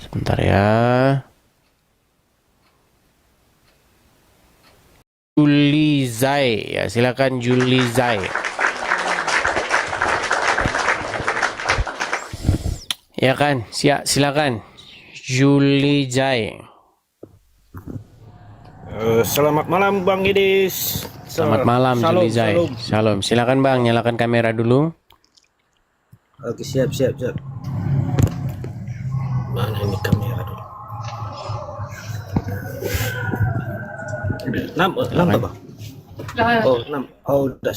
Sebentar ya. Julizai, ya silakan Julizai. Ya kan, silakan Julizai. Selamat malam Bang Idis. Selamat malam Julizai. Shalom. Silakan Bang, nyalakan kamera dulu. Oke, siap. Mana ini kamera dulu? Nampak Bang? Oh, udah.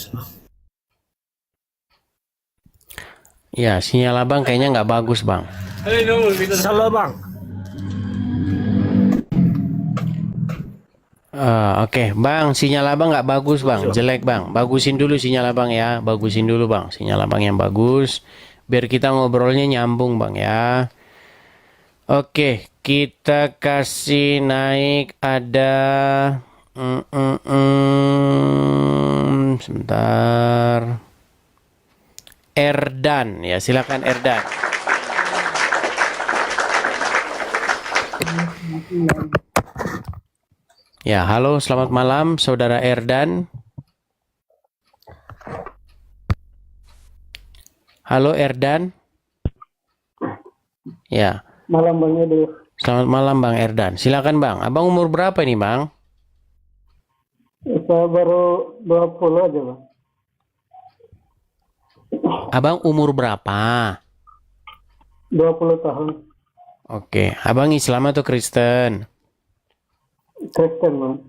Ya, sinyal abang kayaknya nggak bagus Bang. Salah Bang. Oke, Bang, sinyal abang nggak bagus Bang, jelek Bang. Bagusin dulu sinyal abang ya, bagusin dulu Bang, sinyal abang yang bagus, biar kita ngobrolnya nyambung Bang ya. Oke, kita kasih naik ada, sebentar, Erdan ya, silakan Erdan. Ya, halo, selamat malam, Saudara Erdan. Halo Erdan. Ya. Malam Bang Edo. Selamat malam Bang Erdan. Silakan Bang. Abang umur berapa nih Bang? Saya baru 20 aja Bang. Abang umur berapa? 20 tahun. Oke. Abang Islam atau Kristen? Kristen Bang.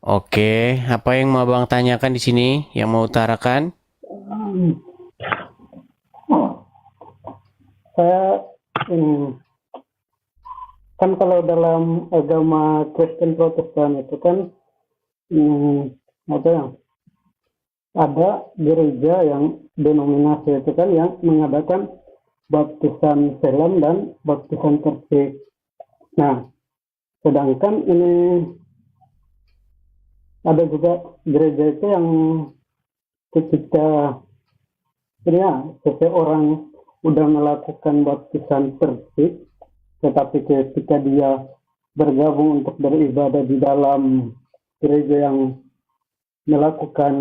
Oke. Apa yang mau Abang tanyakan di sini? Yang mau utarakan? Saya kan kalau dalam agama Kristen Protestan itu kan ada gereja yang denominasi itu kan yang mengadakan baptisan selam dan baptisan terpik. Nah, sedangkan ini ada juga gereja itu yang ketika seseorang udah melakukan baptisan terpik, tetapi ketika dia bergabung untuk beribadah di dalam gereja yang melakukan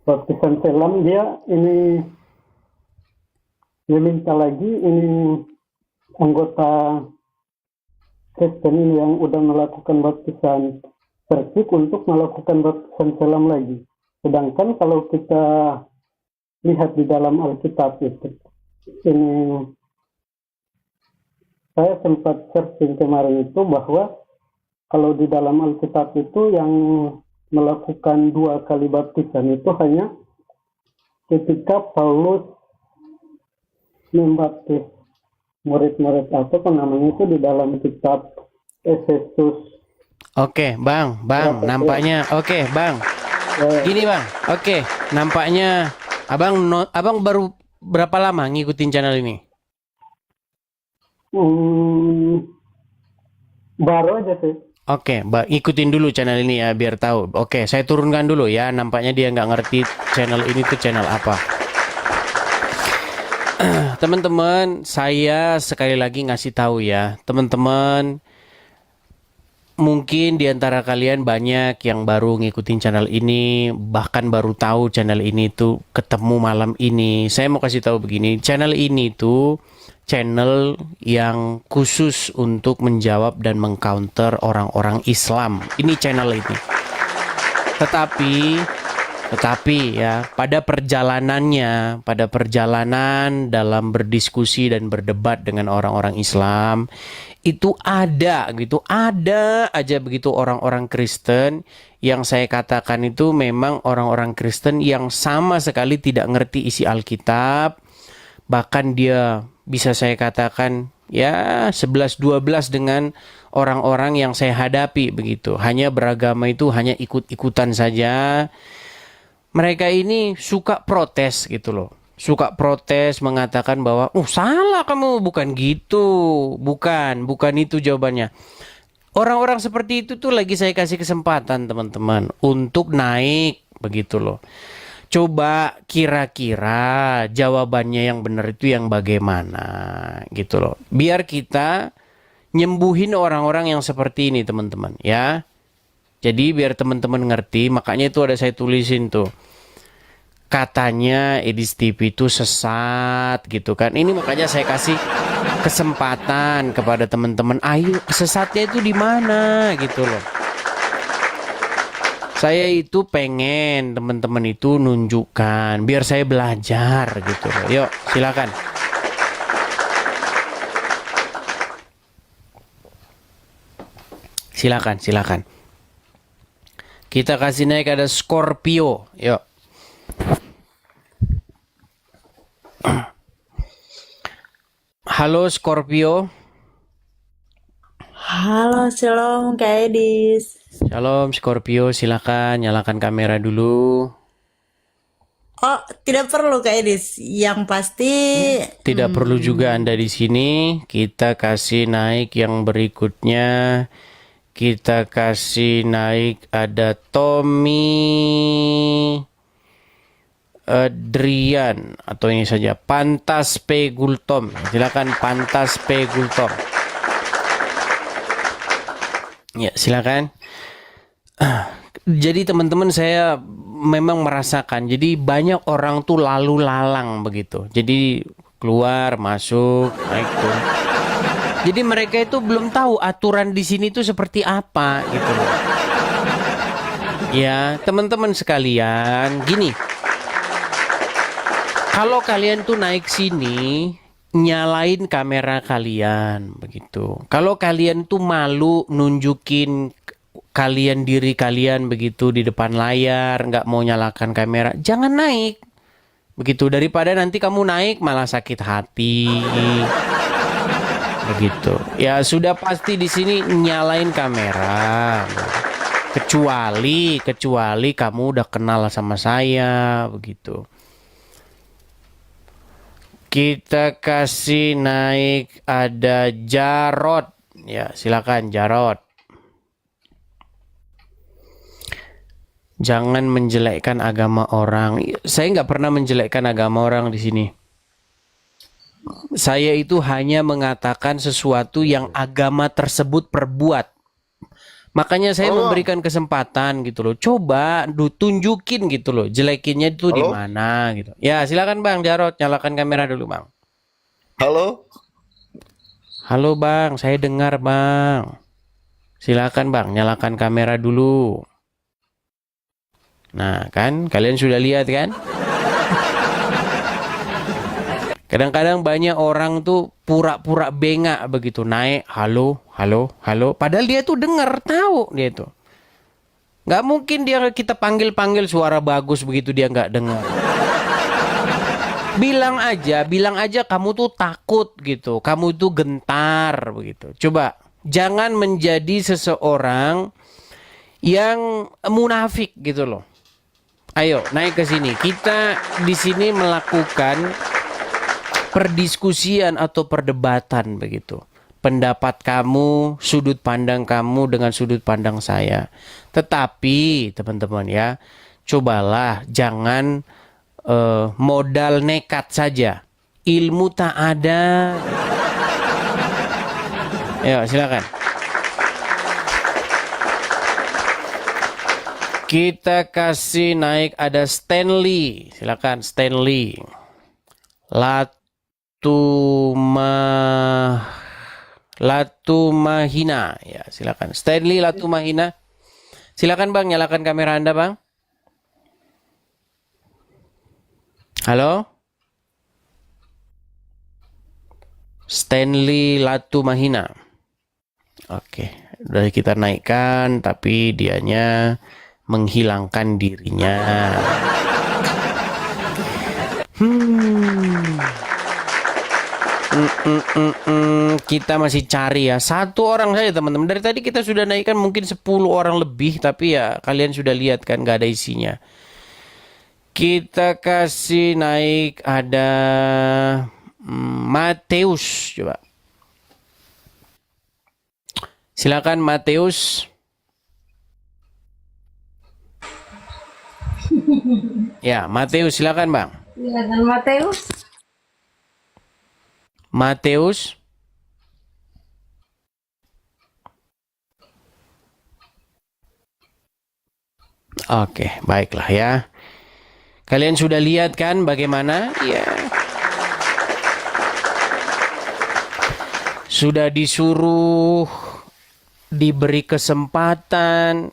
baptisan selam, dia ini meminta lagi ini anggota Kristen ini yang udah melakukan baptisan terpik untuk melakukan baptisan selam lagi. Sedangkan kalau kita lihat di dalam Alkitab itu, ini saya sempat searching kemarin itu bahwa kalau di dalam Alkitab itu yang melakukan 2 kali baptisan itu hanya ketika Paulus membaptis murid-murid atau namanya itu di dalam kitab Efesus. Oke, Bang, nampaknya oke, Bang. Gini, Bang. Oke, nampaknya Abang baru berapa lama ngikutin channel ini? Baru aja sih. Oke, ikutin dulu channel ini ya biar tahu. Oke, saya turunkan dulu ya. Nampaknya dia nggak ngerti channel ini tuh channel apa. Teman-teman, saya sekali lagi ngasih tahu ya, teman-teman. Mungkin di antara kalian banyak yang baru ngikutin channel ini, bahkan baru tahu channel ini tuh ketemu malam ini. Saya mau kasih tahu begini, channel ini tuh channel yang khusus untuk menjawab dan mengcounter orang-orang Islam. Ini channel ini. Tetapi ya, pada perjalanan dalam berdiskusi dan berdebat dengan orang-orang Islam, itu ada aja begitu orang-orang Kristen yang saya katakan itu memang orang-orang Kristen yang sama sekali tidak ngerti isi Alkitab. Bahkan dia bisa saya katakan ya 11-12 dengan orang-orang yang saya hadapi begitu. Hanya beragama itu hanya ikut-ikutan saja. Mereka ini suka protes gitu loh. Suka protes mengatakan bahwa salah kamu, bukan gitu. Bukan itu jawabannya. Orang-orang seperti itu tuh lagi saya kasih kesempatan teman-teman untuk naik begitu loh. Coba kira-kira jawabannya yang benar itu yang bagaimana gitu loh. Biar kita nyembuhin orang-orang yang seperti ini teman-teman ya. Jadi biar teman-teman ngerti, makanya itu ada saya tulisin tuh. Katanya Edis TV itu sesat gitu kan. Ini makanya saya kasih kesempatan kepada teman-teman. Ayo, sesatnya itu di mana gitu loh. Saya itu pengen teman-teman itu nunjukkan biar saya belajar gitu loh. Yuk, silakan. Silakan. Kita kasih naik ada Scorpio. Yuk. Halo Scorpio. Halo, Shalom Kak Edis. Shalom Scorpio, silakan nyalakan kamera dulu. Oh, tidak perlu Kak Edis. Yang pasti Tidak perlu juga Anda di sini. Kita kasih naik yang berikutnya. Kita kasih naik ada Tommy Adrian atau ini saja Pantas P Gultom. Silakan Pantas P Gultom. Ya, silakan. Jadi teman-teman saya memang merasakan. Jadi banyak orang tuh lalu lalang begitu. Jadi keluar, masuk, naik turun. Jadi mereka itu belum tahu aturan di sini tuh seperti apa gitu loh. Ya, teman-teman sekalian, gini. Kalau kalian tuh naik sini, nyalain kamera kalian begitu. Kalau kalian tuh malu nunjukin kalian diri kalian begitu di depan layar, nggak mau nyalakan kamera, jangan naik. Begitu, daripada nanti kamu naik malah sakit hati. Begitu. Ya sudah pasti di sini nyalain kamera. Kecuali kamu udah kenal sama saya begitu. Kita kasih naik ada Jarot. Ya, silakan Jarot. Jangan menjelekkan agama orang. Saya nggak pernah menjelekkan agama orang di sini. Saya itu hanya mengatakan sesuatu yang agama tersebut perbuat. Makanya saya memberikan kesempatan gitu loh. Coba tunjukin gitu loh. Jelekinnya itu di mana gitu. Ya, silakan Bang Jarot, nyalakan kamera dulu, Bang. Halo? Halo, Bang. Saya dengar, Bang. Silakan, Bang, nyalakan kamera dulu. Nah, kan kalian sudah lihat kan? Kadang-kadang banyak orang tuh pura-pura bengak begitu naik, halo. Padahal dia tuh dengar, tahu dia tuh. Nggak mungkin dia kita panggil suara bagus begitu dia nggak dengar. Bilang aja kamu tuh takut gitu, kamu tuh gentar begitu. Coba jangan menjadi seseorang yang munafik gitu loh. Ayo naik ke sini. Kita di sini melakukan perdiskusian atau perdebatan begitu. Pendapat kamu, sudut pandang kamu dengan sudut pandang saya. Tetapi teman-teman ya, cobalah jangan modal nekat saja. Ilmu tak ada. Ayo silakan. Kita kasih naik ada Stanley. Silakan Stanley. Latumahina. Ya, silakan. Stanley Latumahina. Silakan Bang, nyalakan kamera Anda, Bang. Halo? Stanley Latumahina. Oke, udah kita naikkan tapi dianya menghilangkan dirinya. Kita masih cari ya. Satu orang saja teman-teman. Dari tadi kita sudah naikkan mungkin 10 orang lebih. Tapi ya kalian sudah lihat kan gak ada isinya. Kita kasih naik ada Mateus. Coba. Silakan Mateus. Ya, Matius silakan Bang. Ya, dan Matius. Matius. Oke, baiklah ya. Kalian sudah lihat kan bagaimana? Ya. Sudah disuruh diberi kesempatan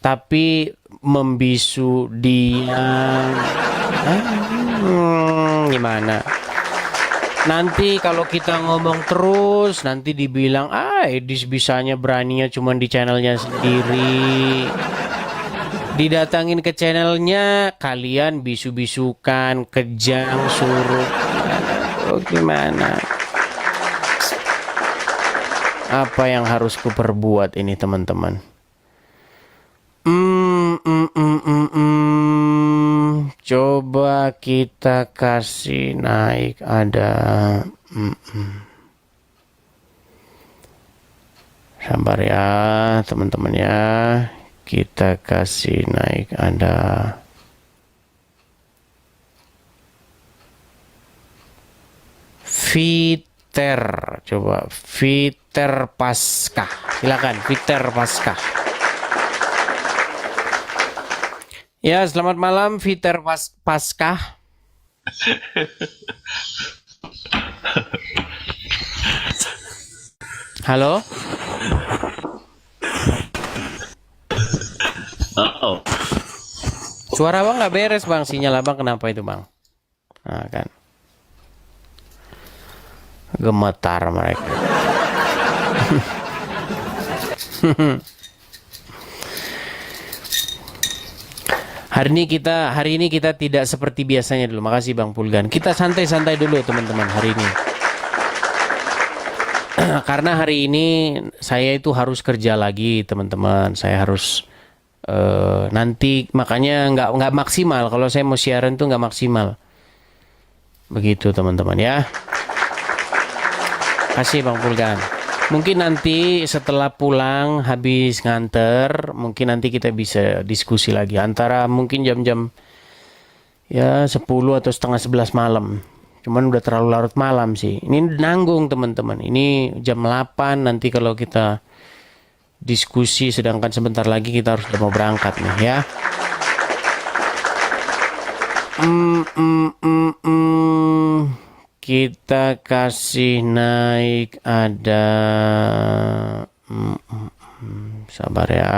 tapi membisu diam. Gimana? Nanti kalau kita ngomong terus nanti dibilang Edis bisanya beraninya cuma di channelnya sendiri. Didatangin ke channelnya kalian bisu-bisukan, kejang, suruh. Gimana? Apa yang harus kuperbuat ini teman-teman? Coba kita kasih naik ada. Sabar ya teman-teman ya. Kita kasih naik ada. Fiter, coba Fiter Paskah. Silakan Fiter Paskah. Ya, selamat malam Fiter Paskah. Halo? Oh. Suara Bang nggak beres Bang, sinyal Abang kenapa itu Bang? Nah kan. Gemetar mereka. Hari ini kita tidak seperti biasanya dulu. Makasih Bang Pulgan. Kita santai-santai dulu teman-teman hari ini. Karena hari ini saya itu harus kerja lagi teman-teman. Saya harus nanti makanya nggak maksimal. Kalau saya mau siaran tuh nggak maksimal. Begitu teman-teman ya. Kasih Bang Pulgan. Mungkin nanti setelah pulang habis nganter, mungkin nanti kita bisa diskusi lagi antara mungkin jam-jam ya 10 atau setengah 11 malam. Cuman udah terlalu larut malam sih. Ini nanggung teman-teman. Ini jam 8 nanti kalau kita diskusi, sedangkan sebentar lagi kita harus udah mau berangkat nih ya. Kita kasih naik ada sabar ya.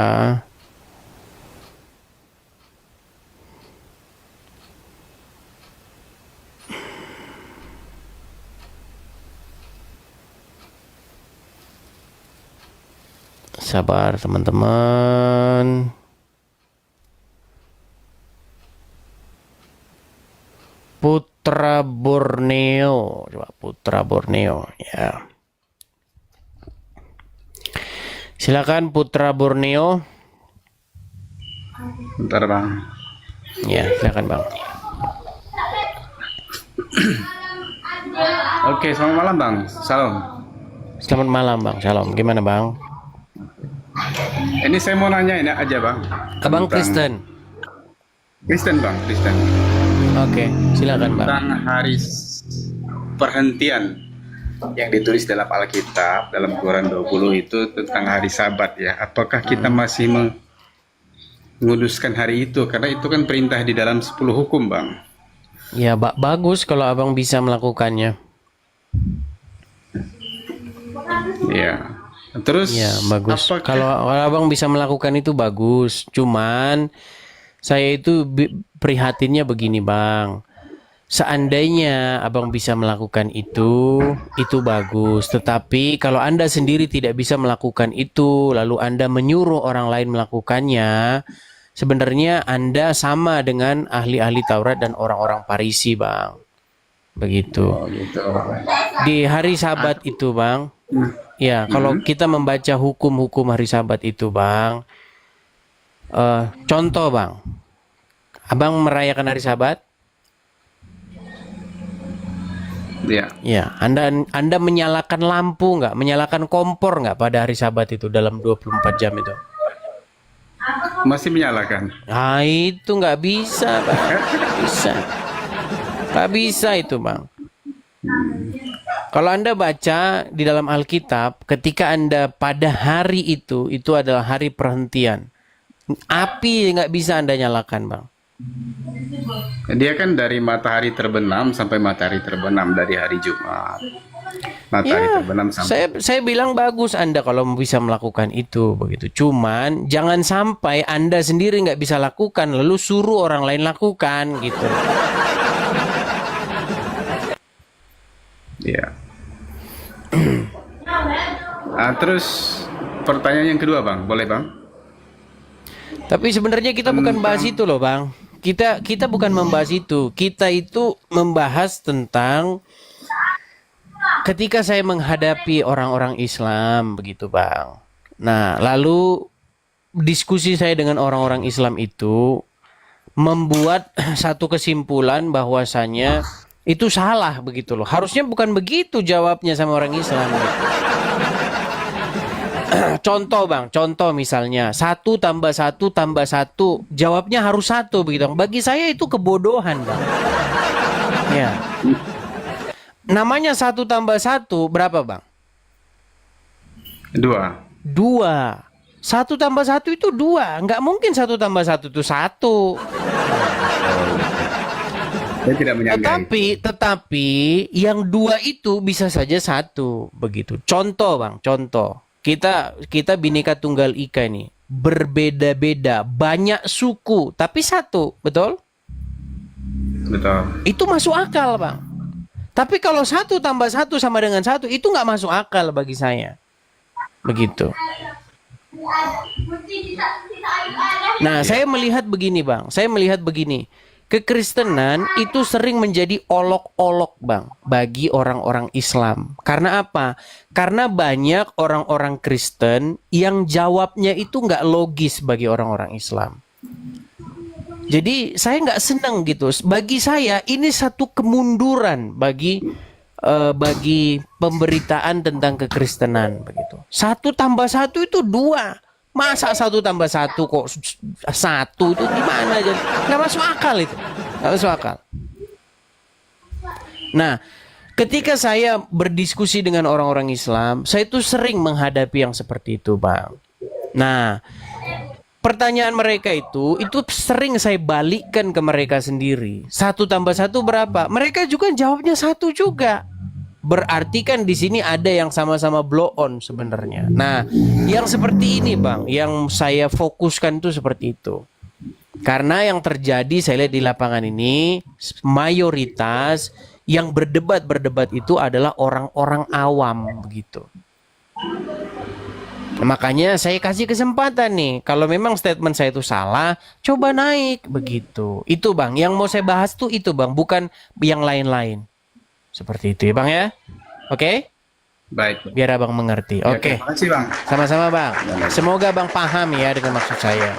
Sabar teman-teman. Putra Borneo, coba Putra Borneo ya. Silakan Putra Borneo. Bentar Bang. Ya, silakan Bang. Oke, selamat malam Bang. Salam. Selamat malam Bang. Shalom. Gimana Bang? Ini saya mau nanya ini aja Bang. Abang Kristen. Kristen Bang, Kristen. Oke, silakan Bang. Tentang hari perhentian yang ditulis dalam Alkitab dalam Quran 20 itu tentang hari Sabat ya. Apakah kita masih menguduskan hari itu? Karena itu kan perintah di dalam 10 hukum Bang. Ya, bagus kalau Abang bisa melakukannya. Ya. Terus Ya, bagus. apakah Kalau Abang bisa melakukan itu bagus. Cuman saya itu prihatinnya begini Bang. Seandainya Abang bisa melakukan itu bagus. Tetapi kalau Anda sendiri tidak bisa melakukan itu, lalu Anda menyuruh orang lain melakukannya, sebenarnya Anda sama dengan ahli-ahli Taurat dan orang-orang Farisi Bang. Begitu. gitu. Di hari Sabat itu Bang, ya kalau kita membaca hukum-hukum hari Sabat itu Bang, contoh Bang, Abang merayakan hari Sabat, Ya. ya Anda menyalakan lampu nggak, menyalakan kompor nggak pada hari Sabat itu dalam 24 jam itu? Masih menyalahkan. Nah, itu nggak bisa, Bang. Nggak bisa. Nggak bisa itu, Bang. Kalau Anda baca di dalam Alkitab, ketika Anda pada hari itu adalah hari perhentian. Api nggak bisa Anda nyalakan, Bang. Dia kan dari matahari terbenam sampai matahari terbenam dari hari Jumat. Matahari Ya, terbenam sampai saya bilang bagus Anda kalau bisa melakukan itu begitu. Cuman jangan sampai Anda sendiri nggak bisa lakukan lalu suruh orang lain lakukan gitu. ya. Terus pertanyaan yang kedua, Bang. Boleh, Bang? Tapi sebenarnya kita bukan bahas itu loh, Bang. Kita bukan membahas itu. Kita itu membahas tentang ketika saya menghadapi orang-orang Islam begitu, Bang. Nah, lalu diskusi saya dengan orang-orang Islam itu membuat satu kesimpulan bahwasannya itu salah begitu loh. Harusnya bukan begitu jawabnya sama orang Islam gitu. Contoh, Bang, contoh misalnya 1 tambah 1 tambah 1, jawabnya harus 1 begitu. Bagi saya itu kebodohan, Bang. Ya. Namanya 1 tambah 1 berapa, Bang? 2. 2. 1 tambah 1 itu 2. Nggak mungkin 1 tambah 1 itu 1. Saya tidak menyangka itu. Tetapi yang 2 itu bisa saja 1 begitu. Contoh, Bang, contoh. Kita Bhinneka Tunggal Ika ini berbeda-beda, banyak suku, tapi 1, betul? Betul. Itu masuk akal, Bang. Tapi kalau 1 tambah 1 sama dengan 1, itu nggak masuk akal bagi saya. Begitu. Nah, saya melihat begini, Bang. Saya melihat begini. Kekristenan itu sering menjadi olok-olok, Bang, bagi orang-orang Islam. Karena apa? Karena banyak orang-orang Kristen yang jawabnya itu nggak logis bagi orang-orang Islam. Jadi saya nggak senang gitu. Bagi saya ini satu kemunduran bagi pemberitaan tentang kekristenan begitu. 1 tambah 1 itu 2. Masa 1 tambah 1 kok 1 itu gimana aja? Nggak masuk akal itu. Nggak masuk akal. Nah, ketika saya berdiskusi dengan orang-orang Islam, saya itu sering menghadapi yang seperti itu, Bang. Nah, pertanyaan mereka itu sering saya balikkan ke mereka sendiri. 1 tambah 1 berapa? Mereka juga jawabnya 1 juga. Berarti kan di sini ada yang sama-sama blow on sebenarnya. Nah, yang seperti ini, Bang, yang saya fokuskan itu seperti itu. Karena yang terjadi saya lihat di lapangan ini, mayoritas yang berdebat itu adalah orang-orang awam begitu. Makanya saya kasih kesempatan nih, kalau memang statement saya itu salah, coba naik begitu. Itu, Bang, yang mau saya bahas tuh itu, Bang, bukan yang lain-lain. Seperti itu ya, Bang, ya. Oke? Baik. Biar Abang mengerti. Ya, Oke. terima kasih, Bang. Sama-sama, Bang. Semoga Bang paham ya dengan maksud saya.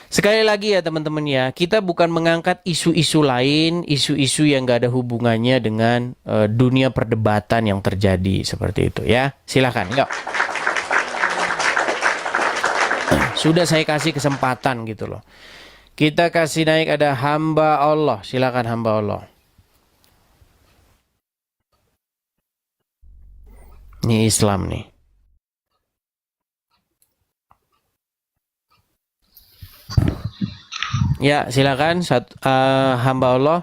Sekali lagi ya teman-teman ya, kita bukan mengangkat isu-isu lain, isu-isu yang gak ada hubungannya dengan dunia perdebatan yang terjadi seperti itu ya. Silakan, yuk. Sudah saya kasih kesempatan gitu loh. Kita kasih naik ada hamba Allah. Silakan hamba Allah. Ini Islam nih. Ya, silakan hamba Allah.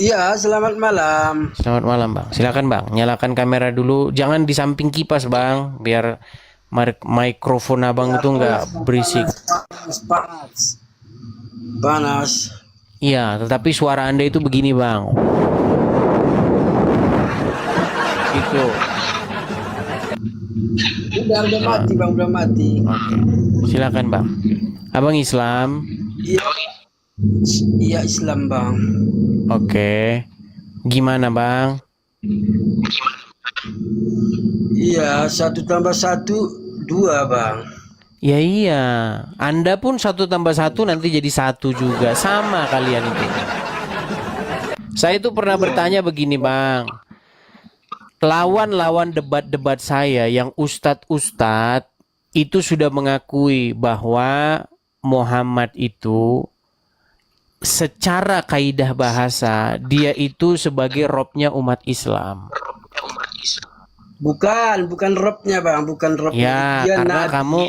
Iya, selamat malam. Selamat malam, Bang. Silakan, Bang. Nyalakan kamera dulu. Jangan di samping kipas, Bang, biar mikrofon Abang itu nggak berisik. Panas. Panas. Iya, tetapi suara Anda itu begini, Bang. Itu. Udah mati, Bang, udah mati. Oke. Silakan, Bang. Abang Islam. Iya. Iya, Islam, Bang. Oke. Gimana, Bang? Iya, 1 tambah 1 2, Bang. Ya iya. Anda pun 1 tambah 1 nanti jadi 1 juga. Sama kalian itu. Saya itu pernah bertanya begini, Bang. Lawan-lawan debat-debat saya yang ustadz-ustadz itu sudah mengakui bahwa Muhammad itu secara kaidah bahasa dia itu sebagai robnya umat Islam. Bukan robnya bang, bukan robnya. Ya, Dia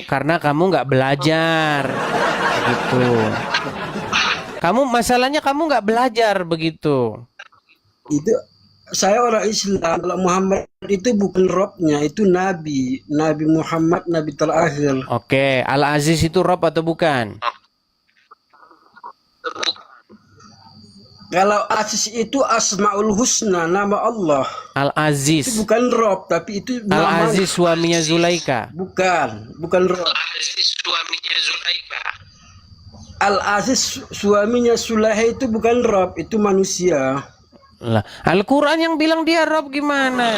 karena kamu nggak belajar, gitu. Masalahnya kamu nggak belajar begitu. Itu saya orang Islam. Kalau Muhammad itu bukan robnya, itu Nabi Muhammad, Nabi terakhir. Oke, Al-Aziz itu rob atau bukan? Kalau Aziz itu Asmaul Husna, nama Allah. Itu Al-Aziz. bukan rob, tapi itu nama. Al-Aziz suaminya Zulaika. Bukan rob. Al-Aziz suaminya Sulaiha itu bukan rob, itu manusia. Lah, Al-Quran yang bilang dia rob gimana?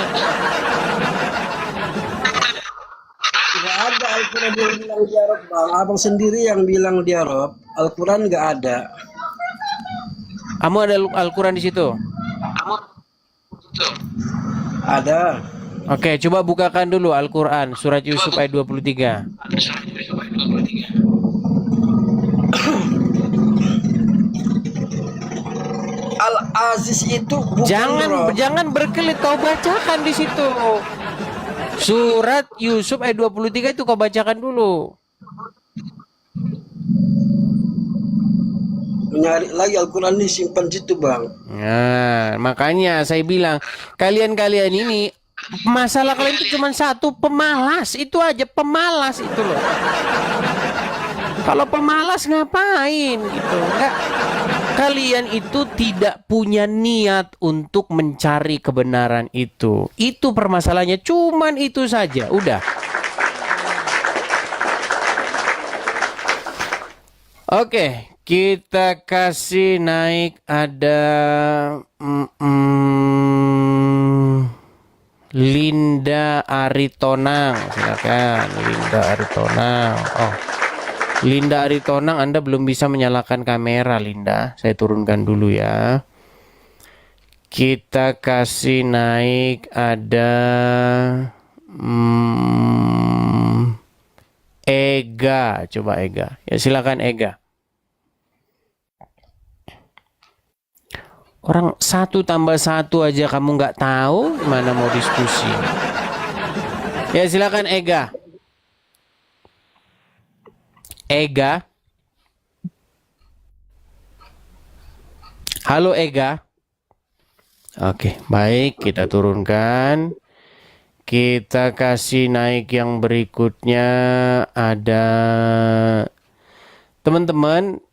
Nggak ada Al-Quran yang bilang dia rob bang. Abang sendiri yang bilang dia rob. Al-Quran nggak ada. Kamu ada Al-Quran di situ? Ada. Oke, coba bukakan dulu Al-Quran surat Yusuf ayat 23. Al-Aziz itu bukan rob. Jangan berkelit, kau bacakan di situ. Surat Yusuf ayat 23 itu kau bacakan dulu. Mencari lagi Al-Quran disimpan situ bang. Nah, makanya saya bilang kalian ini masalah kalian itu cuma satu, pemalas. Itu aja, pemalas itu loh. Kalau pemalas ngapain gitu? Enggak. Kalian itu tidak punya niat untuk mencari kebenaran itu. Itu permasalahannya, cuman itu saja. Udah. Oke, kita kasih naik ada Linda Aritonang. Silakan Linda Aritonang. Oh, Linda Aritonang, Anda belum bisa menyalakan kamera, Linda. Saya turunkan dulu ya. Kita kasih naik ada Ega. Coba Ega. Ya silakan Ega. Orang 1 tambah 1 aja kamu nggak tahu, gimana mau diskusi? Ya silakan Ega. Ega. Halo Ega. Oke, baik, kita turunkan. Kita kasih naik yang berikutnya ada teman-teman.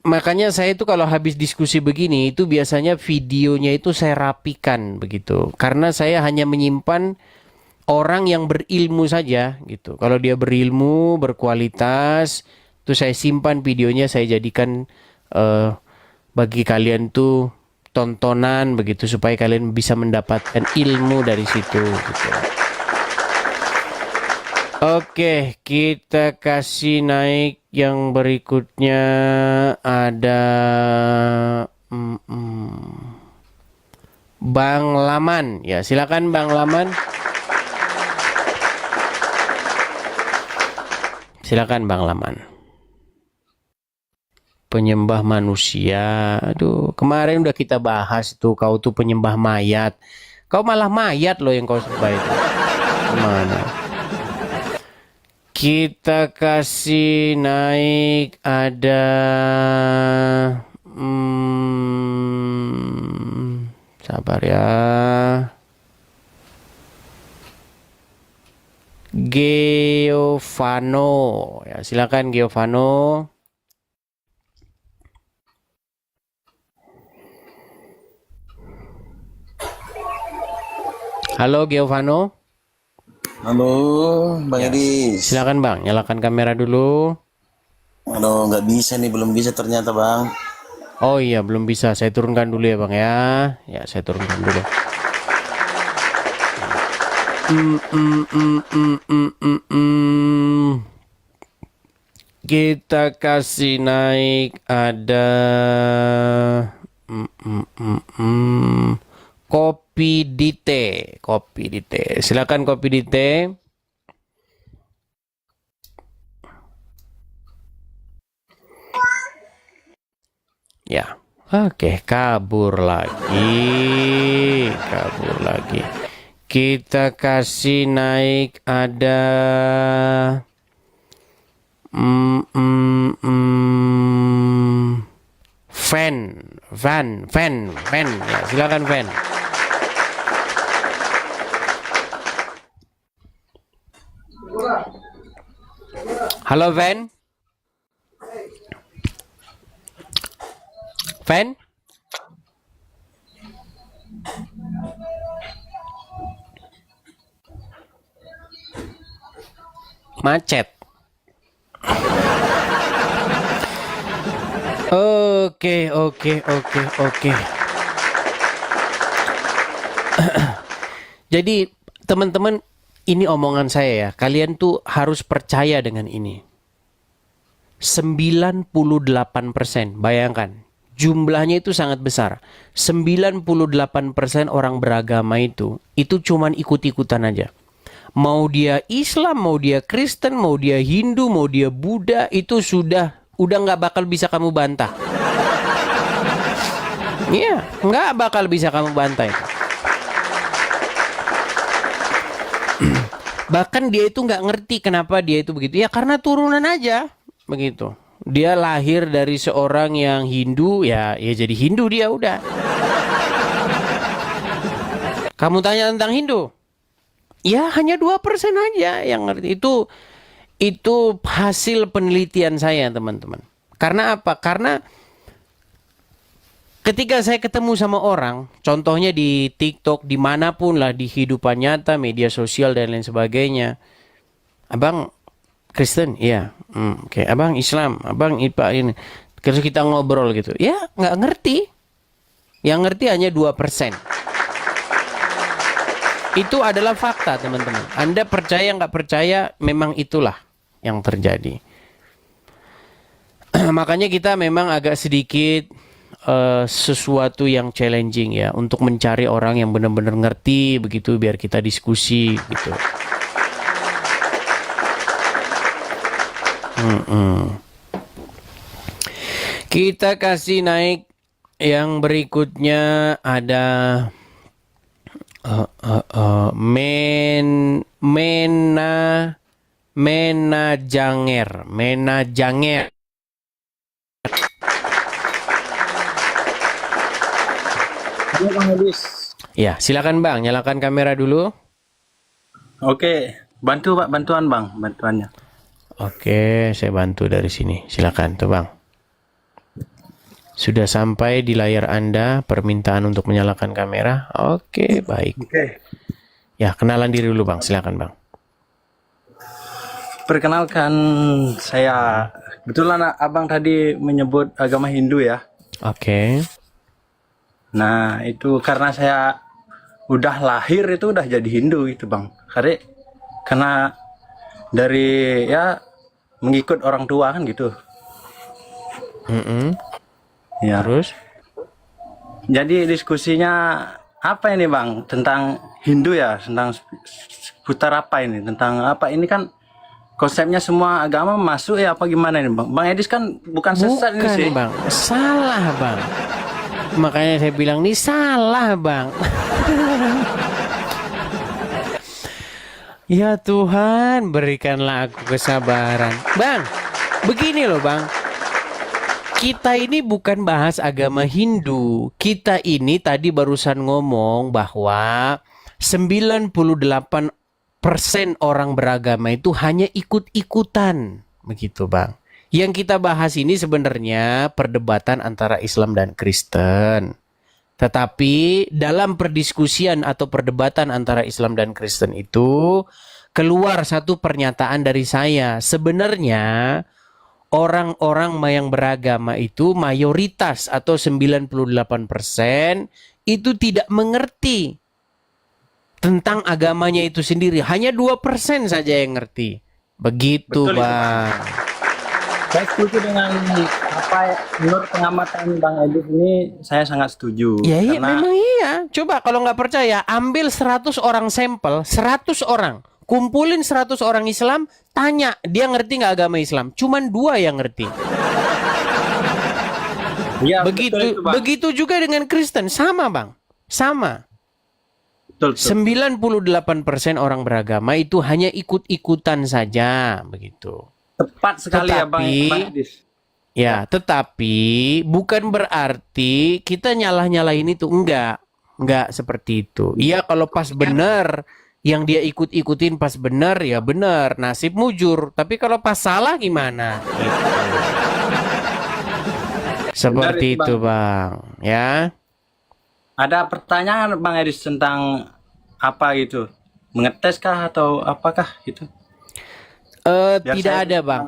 Makanya saya itu kalau habis diskusi begini itu biasanya videonya itu saya rapikan begitu. Karena saya hanya menyimpan orang yang berilmu saja gitu. Kalau dia berilmu, berkualitas, itu saya simpan videonya, saya jadikan bagi kalian tuh tontonan begitu supaya kalian bisa mendapatkan ilmu dari situ gitu. Oke, kita kasih naik yang berikutnya ada Bang Laman. Ya, silakan Bang Laman. Silakan Bang Laman. Penyembah manusia. Aduh, kemarin udah kita bahas tuh, kau tuh penyembah mayat. Kau malah mayat loh yang kau sembah itu. Gimana? Kita kasih naik ada sabar ya. Giovanno. Ya, silakan Giovanno. Halo Giovanno. Halo, Bang Edis. Silakan Bang, nyalakan kamera dulu. Aduh, nggak bisa nih, belum bisa ternyata Bang. Oh iya, belum bisa. Saya turunkan dulu ya Bang ya. Ya, saya turunkan dulu. Kita kasih naik ada Kopi Dite. Silakan Kopi Dite. Ya. Oke, kabur lagi. Kabur lagi. Kita kasih naik ada Van. Ya, silakan Van. Halo Van. Van? Macet. Oke. Jadi teman-teman, ini omongan saya ya. Kalian tuh harus percaya dengan ini. 98%, bayangkan. Jumlahnya itu sangat besar. 98% orang beragama itu cuman ikut-ikutan aja. Mau dia Islam, mau dia Kristen, mau dia Hindu, mau dia Buddha, itu udah nggak bakal bisa kamu bantah. Iya, nggak bakal bisa kamu bantah itu. Bahkan dia itu nggak ngerti kenapa dia itu begitu. Ya karena turunan aja begitu. Dia lahir dari seorang yang Hindu, ya jadi Hindu dia udah. Kamu tanya tentang Hindu? Ya hanya 2% aja yang ngerti. Itu hasil penelitian saya, teman-teman. Karena apa? Karena ketika saya ketemu sama orang, contohnya di TikTok, dimanapun lah, di kehidupan nyata, media sosial dan lain sebagainya. Abang Kristen? Iya. Oke. Abang Islam? Abang IPA ini. Terus kita ngobrol gitu. Ya nggak ngerti. Yang ngerti hanya 2%. Itu adalah fakta, teman-teman. Anda percaya nggak percaya, memang itulah yang terjadi. Makanya kita memang agak sedikit sesuatu yang challenging ya, untuk mencari orang yang benar-benar ngerti begitu, biar kita diskusi gitu. Kita kasih naik yang berikutnya ada Menajanger. Halo Bang Edis. Ya, silakan Bang, nyalakan kamera dulu. Oke, bantu Pak, bantuannya. Oke, saya bantu dari sini. Silakan tuh Bang. Sudah sampai di layar Anda permintaan untuk menyalakan kamera. Oke, baik. Oke. Ya, kenalan diri dulu Bang, silakan Bang. Perkenalkan, saya kebetulan Abang tadi menyebut agama Hindu ya. Oke. Nah, itu karena saya udah lahir itu udah jadi Hindu gitu Bang. Karena dari ya mengikut orang tua kan gitu. Ya. Terus? Jadi diskusinya apa ini Bang? Tentang Hindu ya, tentang seputar apa ini? Tentang apa ini kan konsepnya semua agama masuk ya, apa gimana ini Bang? Bang Edis kan bukan sesat ini sih. Bang, salah Bang. Makanya saya bilang nih salah Bang. Ya Tuhan, berikanlah aku kesabaran. Bang, begini loh Bang. Kita ini bukan bahas agama Hindu. Kita ini tadi barusan ngomong bahwa 98% orang beragama itu hanya ikut-ikutan. Begitu Bang. Yang kita bahas ini sebenarnya perdebatan antara Islam dan Kristen. Tetapi dalam perdiskusian atau perdebatan antara Islam dan Kristen itu keluar satu pernyataan dari saya. Sebenarnya orang-orang yang beragama itu mayoritas atau 98% itu tidak mengerti tentang agamanya itu sendiri. Hanya 2% saja yang ngerti. Begitu, Betul, Bang. Saya setuju dengan apa menurut pengamatan Bang Edis ini, saya sangat setuju. Ya iya, Karena memang iya. Coba kalau nggak percaya, ambil 100 orang sampel, 100 orang. Kumpulin 100 orang Islam, tanya dia ngerti nggak agama Islam. Cuman 2 yang ngerti. Iya, betul Begitu itu, Bang. begitu juga dengan Kristen, sama Bang. Sama. Betul, betul. 98% orang beragama itu hanya ikut-ikutan saja, begitu. Tepat sekali ya, Bang Tetapi Edis. ya, tetapi bukan berarti kita nyalah-nyalahin itu, enggak seperti itu. Iya, kalau pas benar yang dia ikut-ikutin pas benar ya benar, nasib mujur. Tapi kalau pas salah gimana? Gitu. Seperti itu, itu, Bang. Ya. Ada pertanyaan Bang Edis tentang apa gitu? Mengetes kah atau apakah gitu? Biar Tidak saya- ada, Bang,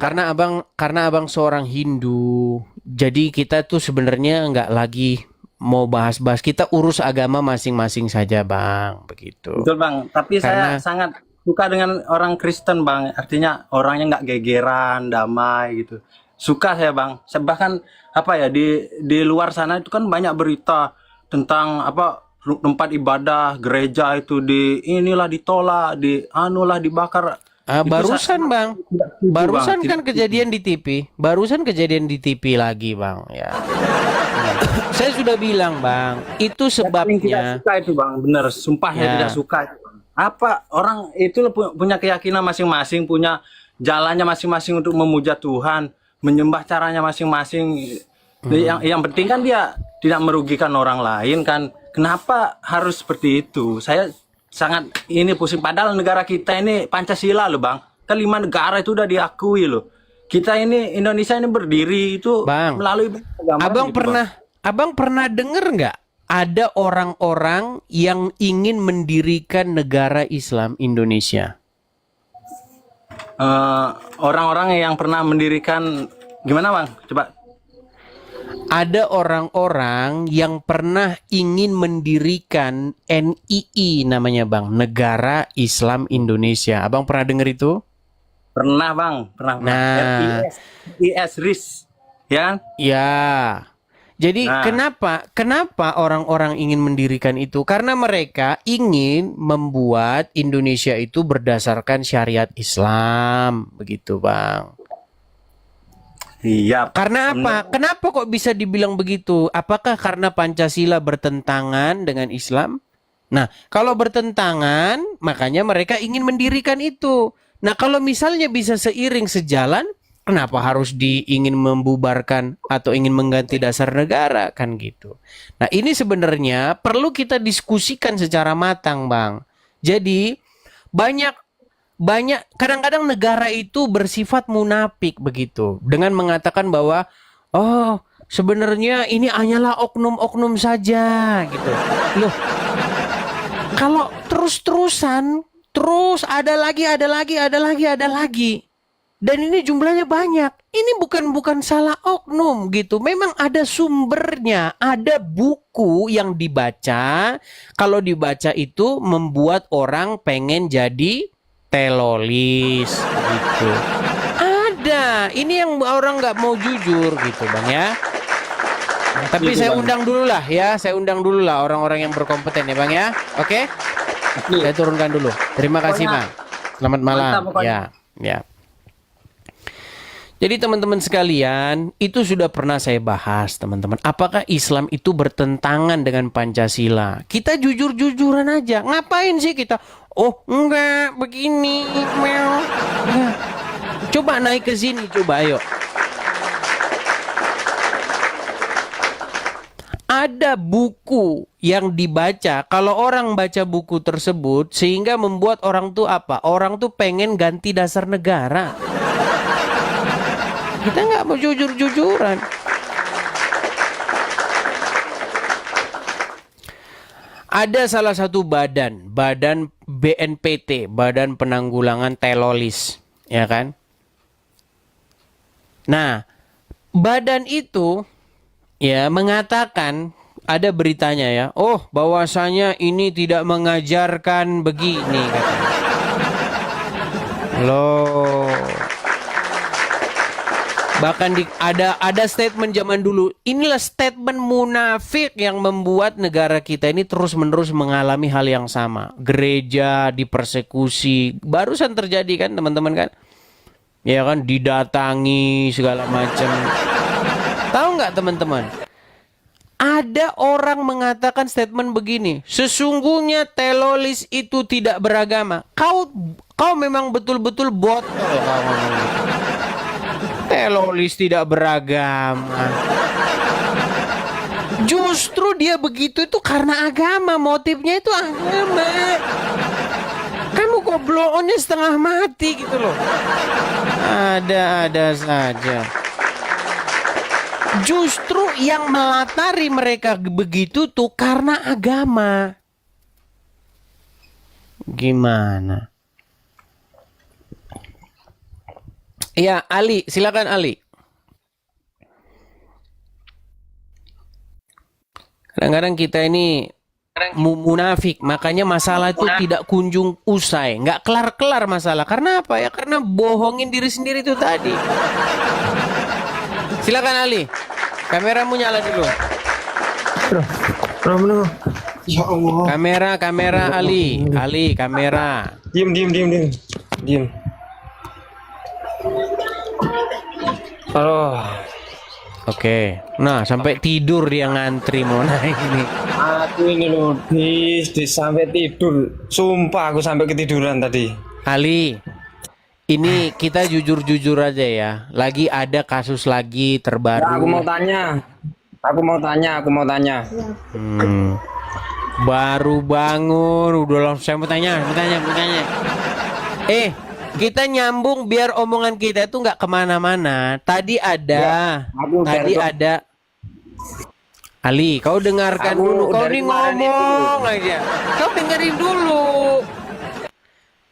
karena abang seorang Hindu. Jadi kita tuh sebenarnya nggak lagi mau bahas-bahas, kita urus agama masing-masing saja, Bang, begitu. Betul Bang, tapi Karena- saya sangat suka dengan orang Kristen Bang. Artinya orangnya nggak gegeran, damai gitu. Suka saya Bang. Saya bahkan apa ya di luar sana itu kan banyak berita tentang apa tempat ibadah gereja itu inilah ditolak, anulah dibakar. Itu Barusan, Bang, tidak setuju, barusan Bang. kan Tidak- kejadian di TV, barusan kejadian di TV lagi, Bang. Ya. Saya sudah bilang, Bang, itu Paling sebabnya. tidak suka itu Bang, bener. Sumpah saya Ya. tidak suka itu, Bang. Apa orang itu punya keyakinan masing-masing, punya jalannya masing-masing untuk memuja Tuhan, menyembah caranya masing-masing. Yang penting kan dia tidak merugikan orang lain kan. Kenapa harus seperti itu? Saya sangat ini pusing. Padahal negara kita ini Pancasila loh Bang. Kan 5 negara itu udah diakui loh. Kita ini Indonesia ini berdiri itu Bang, melalui agama Abang gitu, Bang. Abang pernah dengar nggak ada orang-orang yang ingin mendirikan negara Islam Indonesia? Orang-orang yang pernah mendirikan gimana Bang? Coba. Ada orang-orang yang pernah ingin mendirikan NII namanya, Bang, Negara Islam Indonesia. Abang pernah dengar itu? Pernah Bang, pernah. Nah. RIS, ya kan? Ya. Jadi Nah. kenapa orang-orang ingin mendirikan itu? Karena mereka ingin membuat Indonesia itu berdasarkan syariat Islam, begitu, Bang. Iya. Karena apa? Kenapa kok bisa dibilang begitu? Apakah karena Pancasila bertentangan dengan Islam? Nah, kalau bertentangan, makanya mereka ingin mendirikan itu. Nah, kalau misalnya bisa seiring sejalan, kenapa harus ingin membubarkan atau ingin mengganti dasar negara kan gitu? Nah, ini sebenarnya perlu kita diskusikan secara matang, Bang. Jadi banyak kadang-kadang negara itu bersifat munafik begitu dengan mengatakan bahwa oh sebenarnya ini hanyalah oknum-oknum saja gitu. Loh, kalau terus-terusan terus ada lagi dan ini jumlahnya banyak, ini bukan salah oknum gitu, memang ada sumbernya, ada buku yang dibaca, kalau dibaca itu membuat orang pengen jadi telolis gitu. Ada, ini yang orang nggak mau jujur gitu Bang ya. Tapi saya undang dulu lah orang-orang yang berkompeten ya Bang ya. Oke? Saya turunkan dulu. Terima kasih Bang. Selamat malam. Mantap, pokoknya. Ya. Jadi teman-teman sekalian, itu sudah pernah saya bahas teman-teman. Apakah Islam itu bertentangan dengan Pancasila? Kita jujur-jujuran aja. Ngapain sih kita? Oh enggak, begini. Enggak. Coba naik ke sini, coba ayo. Ada buku yang dibaca, kalau orang baca buku tersebut sehingga membuat orang tuh apa? Orang tuh pengen ganti dasar negara. Kita nggak mau jujur-jujuran. Ada salah satu badan BNPT, Badan Penanggulangan Teroris, ya kan? Nah, badan itu ya mengatakan, ada beritanya ya, oh bahwasanya ini tidak mengajarkan begini katanya. Loh. Bahkan ada statement zaman dulu, inilah statement munafik yang membuat negara kita ini terus-menerus mengalami hal yang sama. Gereja dipersekusi, barusan terjadi kan teman-teman kan? Ya kan, didatangi segala macam. Tahu nggak teman-teman? Ada orang mengatakan statement begini, sesungguhnya telolis itu tidak beragama. Kau memang betul-betul botol kau ngomong gitu. Telolis tidak beragama. Justru dia begitu itu karena agama, motifnya itu agama. Kamu kok blow on-nya setengah mati gitu loh. Ada-ada saja. Justru yang melatari mereka begitu tuh karena agama. Gimana? Ya, Ali, silakan Ali. Kadang-kadang kita ini munafik, makanya masalah itu tidak kunjung usai, nggak kelar-kelar masalah. Karena apa ya? Karena bohongin diri sendiri itu tadi. Silakan Ali, kameramu nyala dulu. Ya Allah. Kamera Ali, kamera. Diam. Halo. Oke, nah sampai tidur dia ngantri mau naik ini. Aku ini loh, sampai tidur. Sumpah aku sampai ketiduran tadi. Ali, ini kita jujur-jujur aja ya. Lagi ada kasus lagi terbaru. Nah, aku mau tanya. Baru bangun, udah langsung saya mau tanya. Kita nyambung biar omongan kita itu nggak kemana-mana. Tadi ada. Ali, kau dengarkan dulu. Kau nih ngomong aja. Kau dengerin dulu.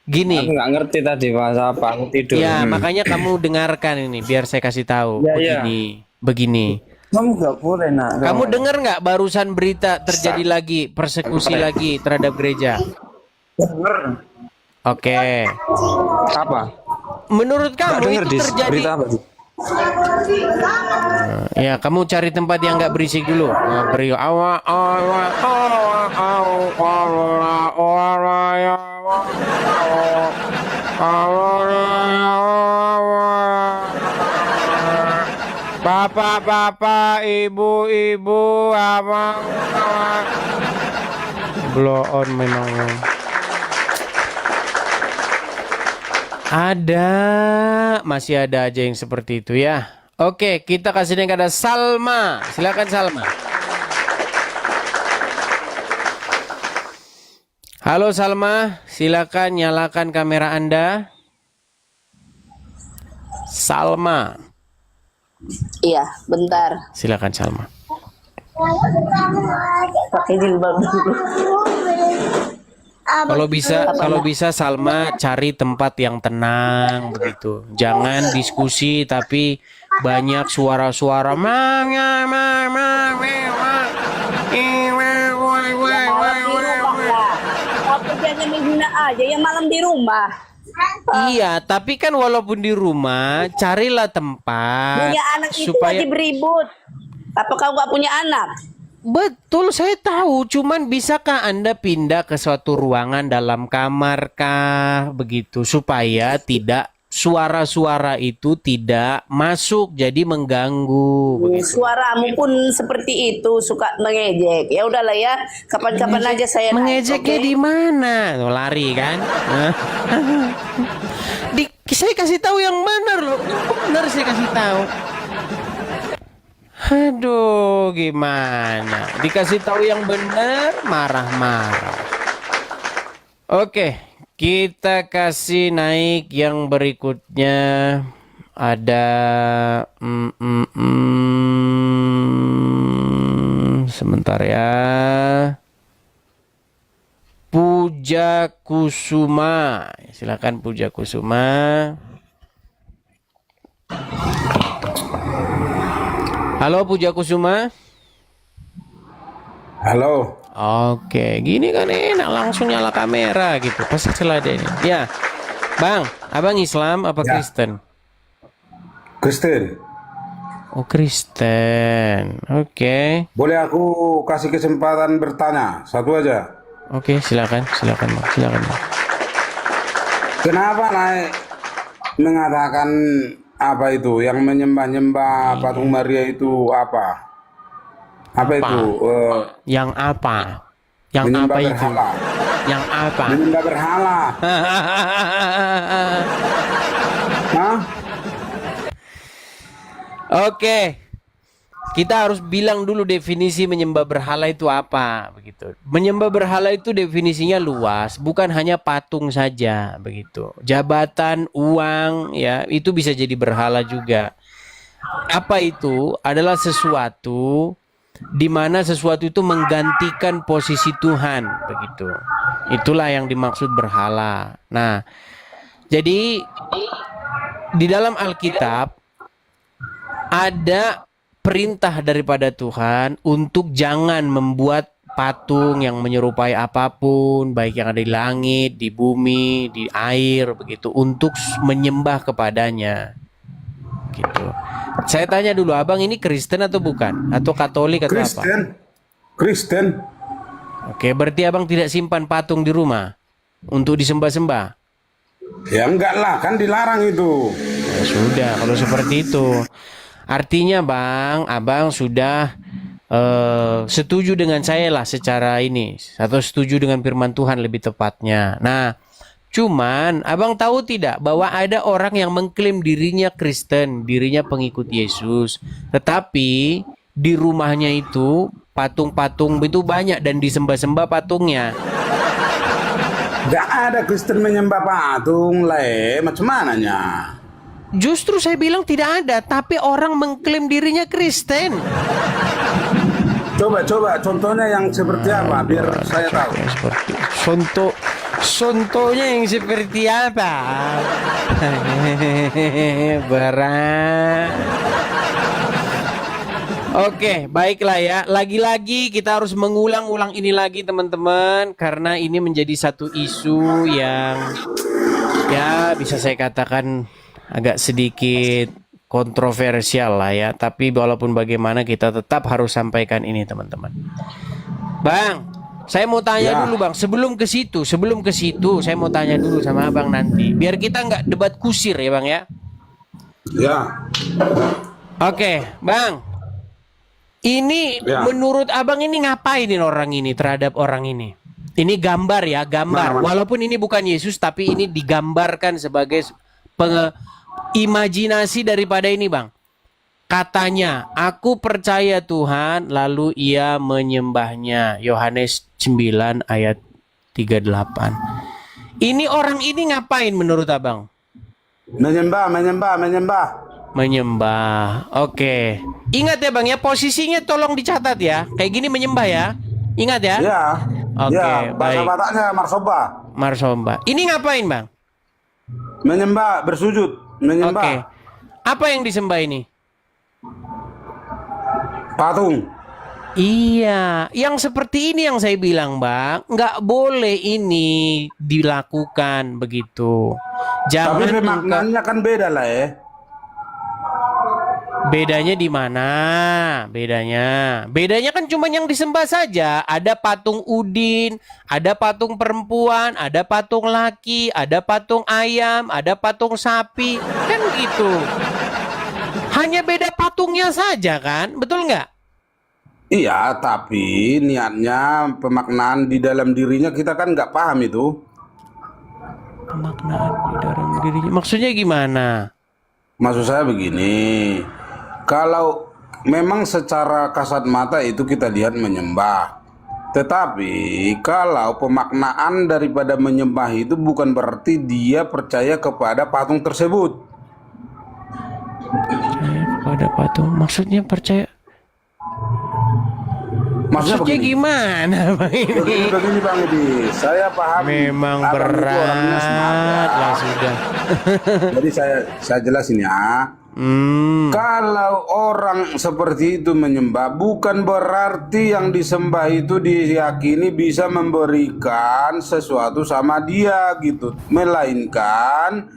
Gini. Aku nggak ngerti tadi bahasa apa, aku tidur. Ya, makanya kamu dengarkan ini biar saya kasih tahu. Begini. Kamu nggak boleh nak. Kamu dengar nggak barusan berita terjadi lagi persekusi lagi terhadap gereja? Denger. Oke. Apa? Menurut kamu itu terjadi? Berita apa sih? Ya, kamu cari tempat yang nggak berisik dulu. Beri Bapak, ibu, abang, blow on memang. Masih ada aja yang seperti itu ya. Oke, kita kasih yang ada Salma. Silakan Salma. Halo Salma, silakan nyalakan kamera Anda. Salma. Iya, bentar. Silakan Salma. Pakai jilbab dulu. Kalau bisa Salma cari tempat yang tenang begitu. Jangan diskusi tapi banyak suara-suara. Kerjanya menghina aja yang malam di rumah. Iya, tapi kan walaupun di rumah carilah tempat Punya anak itu supaya wajib ribut. Apa kau nggak punya anak? betul saya tahu, cuman bisakah Anda pindah ke suatu ruangan dalam kamar kah begitu supaya tidak suara-suara itu tidak masuk jadi mengganggu begitu. Suaramu pun seperti itu, suka mengejek. Ya udahlah ya, kapan-kapan aja saya Mengejeknya di mana? Tuh, lari kan? Saya kasih tahu yang benar loh. Benar saya kasih tahu. Aduh, gimana? Dikasih tahu yang benar, marah-marah. Oke, kita kasih naik yang berikutnya. Ada sebentar ya. Puja Kusuma. Silakan Puja Kusuma. Halo Puja Kusuma. Halo. Oke, gini kan enak langsung nyala kamera gitu. Pasti selada ini. Ya, Bang, abang Islam apa Kristen? Kristen. Oh Kristen. Oke. Boleh aku kasih kesempatan bertanya satu aja? Oke, silakan Bang. Silakan Bang. Kenapa naik mengatakan apa itu yang menyembah-nyembah patung Maria itu apa? Apa itu? Yang apa? Yang Menyembah apa itu? berhala. Yang apa? Menyembah berhala. Hah? Oke. Kita harus bilang dulu definisi menyembah berhala itu apa, begitu. Menyembah berhala itu definisinya luas, bukan hanya patung saja, begitu. Jabatan, uang, ya, itu bisa jadi berhala juga. Apa itu? Adalah sesuatu di mana sesuatu itu menggantikan posisi Tuhan, begitu. Itulah yang dimaksud berhala. Nah, jadi di dalam Alkitab ada perintah daripada Tuhan untuk jangan membuat patung yang menyerupai apapun, baik yang ada di langit, di bumi, di air, begitu, untuk menyembah kepadanya. Gitu. Saya tanya dulu, abang ini Kristen atau bukan? Atau Katolik atau apa? Kristen. Kristen. Oke, berarti abang tidak simpan patung di rumah untuk disembah-sembah? Ya enggak lah, kan dilarang itu. Ya sudah, kalau seperti itu. Artinya bang, abang sudah setuju dengan saya lah secara ini. Atau setuju dengan firman Tuhan lebih tepatnya. Nah, cuman abang tahu tidak bahwa ada orang yang mengklaim dirinya Kristen, dirinya pengikut Yesus. Tetapi di rumahnya itu patung-patung itu banyak dan disembah-sembah patungnya. Enggak ada Kristen menyembah patung, Le. Macam mananya? Justru saya bilang tidak ada, tapi orang mengklaim dirinya Kristen. Coba contohnya yang seperti apa biar saya tahu. Contohnya yang seperti apa? Berat. Oke, baiklah ya. Lagi-lagi kita harus mengulang-ulang ini lagi teman-teman, karena ini menjadi satu isu yang ya bisa saya katakan agak sedikit kontroversial lah ya. Tapi walaupun bagaimana kita tetap harus sampaikan ini teman-teman. Bang, saya mau tanya dulu bang. Sebelum ke situ, saya mau tanya dulu sama abang nanti. Biar kita nggak debat kusir ya bang ya. Ya. Oke, bang. Ini menurut abang ini ngapain orang ini terhadap orang ini? Ini gambar ya, gambar. Walaupun ini bukan Yesus, tapi ini digambarkan sebagai imajinasi daripada ini bang. Katanya, aku percaya Tuhan, lalu ia menyembahnya. Yohanes 9 ayat 38. Ini orang ini ngapain menurut abang? Menyembah. Oke. Ingat ya bang ya, posisinya tolong dicatat ya. Kayak gini menyembah ya. Ingat ya. Ya. Oke, Ya, bahasa baik. Bataknya Marsomba. Ini ngapain bang? menyembah, bersujud, menyembah. Oke. Apa yang disembah ini? Patung. Iya, yang seperti ini yang saya bilang bang, nggak boleh ini dilakukan begitu. Jangan. Tapi maknanya kan beda lah ya. Bedanya di mana? Bedanya kan cuma yang disembah saja. Ada patung udin, ada patung perempuan, ada patung laki, ada patung ayam, ada patung sapi, kan gitu. Hanya beda patungnya saja kan, betul nggak? Iya, tapi niatnya pemaknaan di dalam dirinya kita kan nggak paham itu. Pemaknaan di dalam dirinya, maksudnya gimana? Maksud saya begini, kalau memang secara kasat mata itu kita lihat menyembah, tetapi kalau pemaknaan daripada menyembah itu bukan berarti dia percaya kepada patung tersebut. Percaya kepada patung, maksudnya percaya? Maksudnya gimana bang ini? Begini Bang Edi, saya paham. Memang Abang itu orangnya smart, berat ya. lah sudah. Jadi saya jelasin ya. Kalau orang seperti itu menyembah, bukan berarti yang disembah itu diyakini bisa memberikan sesuatu sama dia gitu, melainkan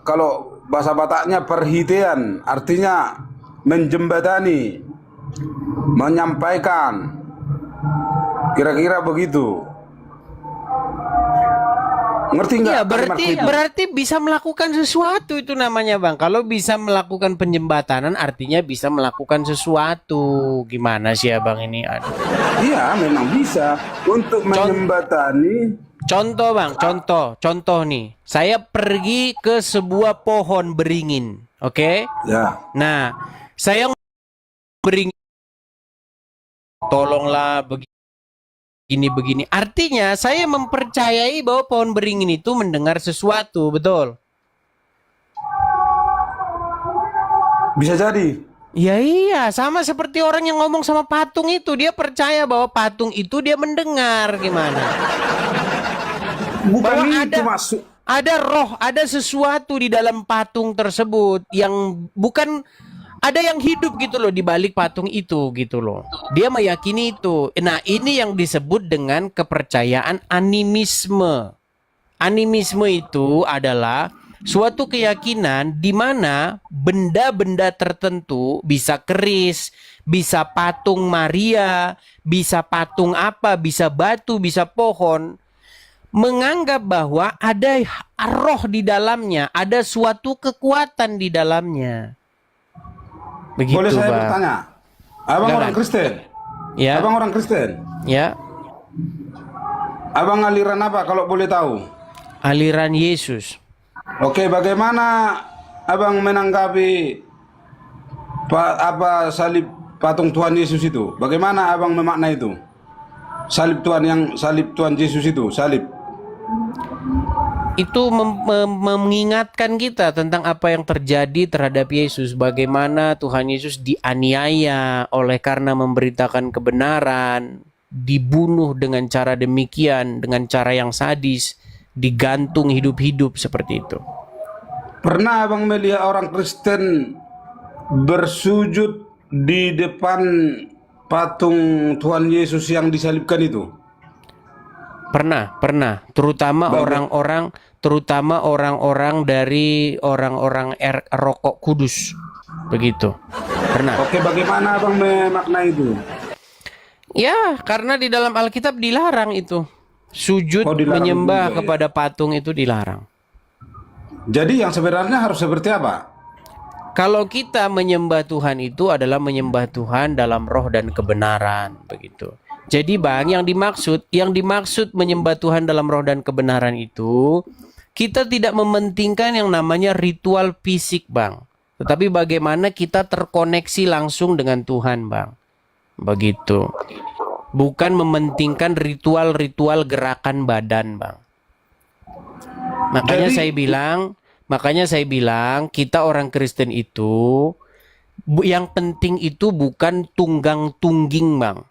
kalau bahasa Bataknya perhitian, artinya menjembatani, menyampaikan, kira-kira begitu. Ngerti nggak? Iya, kalimat itu? berarti bisa melakukan sesuatu itu namanya, Bang. Kalau bisa melakukan penjembatanan artinya bisa melakukan sesuatu. Gimana sih Abang ini? Aduh. Iya, memang bisa untuk menjembatani. Contoh Bang, contoh nih. Saya pergi ke sebuah pohon beringin, oke? Ya. Nah, saya beringin, tolonglah begini. Artinya saya mempercayai bahwa pohon beringin itu mendengar sesuatu, betul? Bisa jadi. Ya iya, sama seperti orang yang ngomong sama patung itu. Dia percaya bahwa patung itu dia mendengar. Gimana? Bukan Bahwa itu maksud. ada roh, ada sesuatu di dalam patung tersebut yang bukan, ada yang hidup gitu loh di balik patung itu gitu loh. Dia meyakini itu. Nah, ini yang disebut dengan kepercayaan animisme. Animisme itu adalah suatu keyakinan di mana benda-benda tertentu, bisa keris, bisa patung Maria, bisa patung apa, bisa batu, bisa pohon, menganggap bahwa ada roh di dalamnya, ada suatu kekuatan di dalamnya. Begitu, Boleh saya Bang. bertanya? Abang Silakan. orang Kristen? Ya. Abang orang Kristen? Ya, Abang aliran apa kalau boleh tahu? aliran Yesus. Oke, bagaimana abang menanggapi salib patung Tuhan Yesus itu? Bagaimana abang memaknai itu? Salib Tuhan Yesus itu, salib. Itu mengingatkan kita tentang apa yang terjadi terhadap Yesus. Bagaimana Tuhan Yesus dianiaya oleh karena memberitakan kebenaran, dibunuh dengan cara demikian, dengan cara yang sadis, digantung hidup-hidup seperti itu. Pernah abang melihat orang Kristen bersujud di depan patung Tuhan Yesus yang disalibkan itu? Pernah. Terutama orang-orang dari orang-orang rokok kudus. Begitu. Pernah. Oke, bagaimana abang memaknai itu? Ya, karena di dalam Alkitab dilarang itu. Sujud Dilarang menyembah juga, ya? kepada patung itu dilarang. Jadi yang sebenarnya harus seperti apa? Kalau kita menyembah Tuhan itu adalah menyembah Tuhan dalam roh dan kebenaran, begitu. Jadi Bang, yang dimaksud menyembah Tuhan dalam roh dan kebenaran itu, kita tidak mementingkan yang namanya ritual fisik, Bang. Tetapi bagaimana kita terkoneksi langsung dengan Tuhan, Bang. Begitu. Bukan mementingkan ritual-ritual gerakan badan, Bang. Makanya saya bilang kita orang Kristen itu yang penting itu bukan tunggang-tungging, Bang.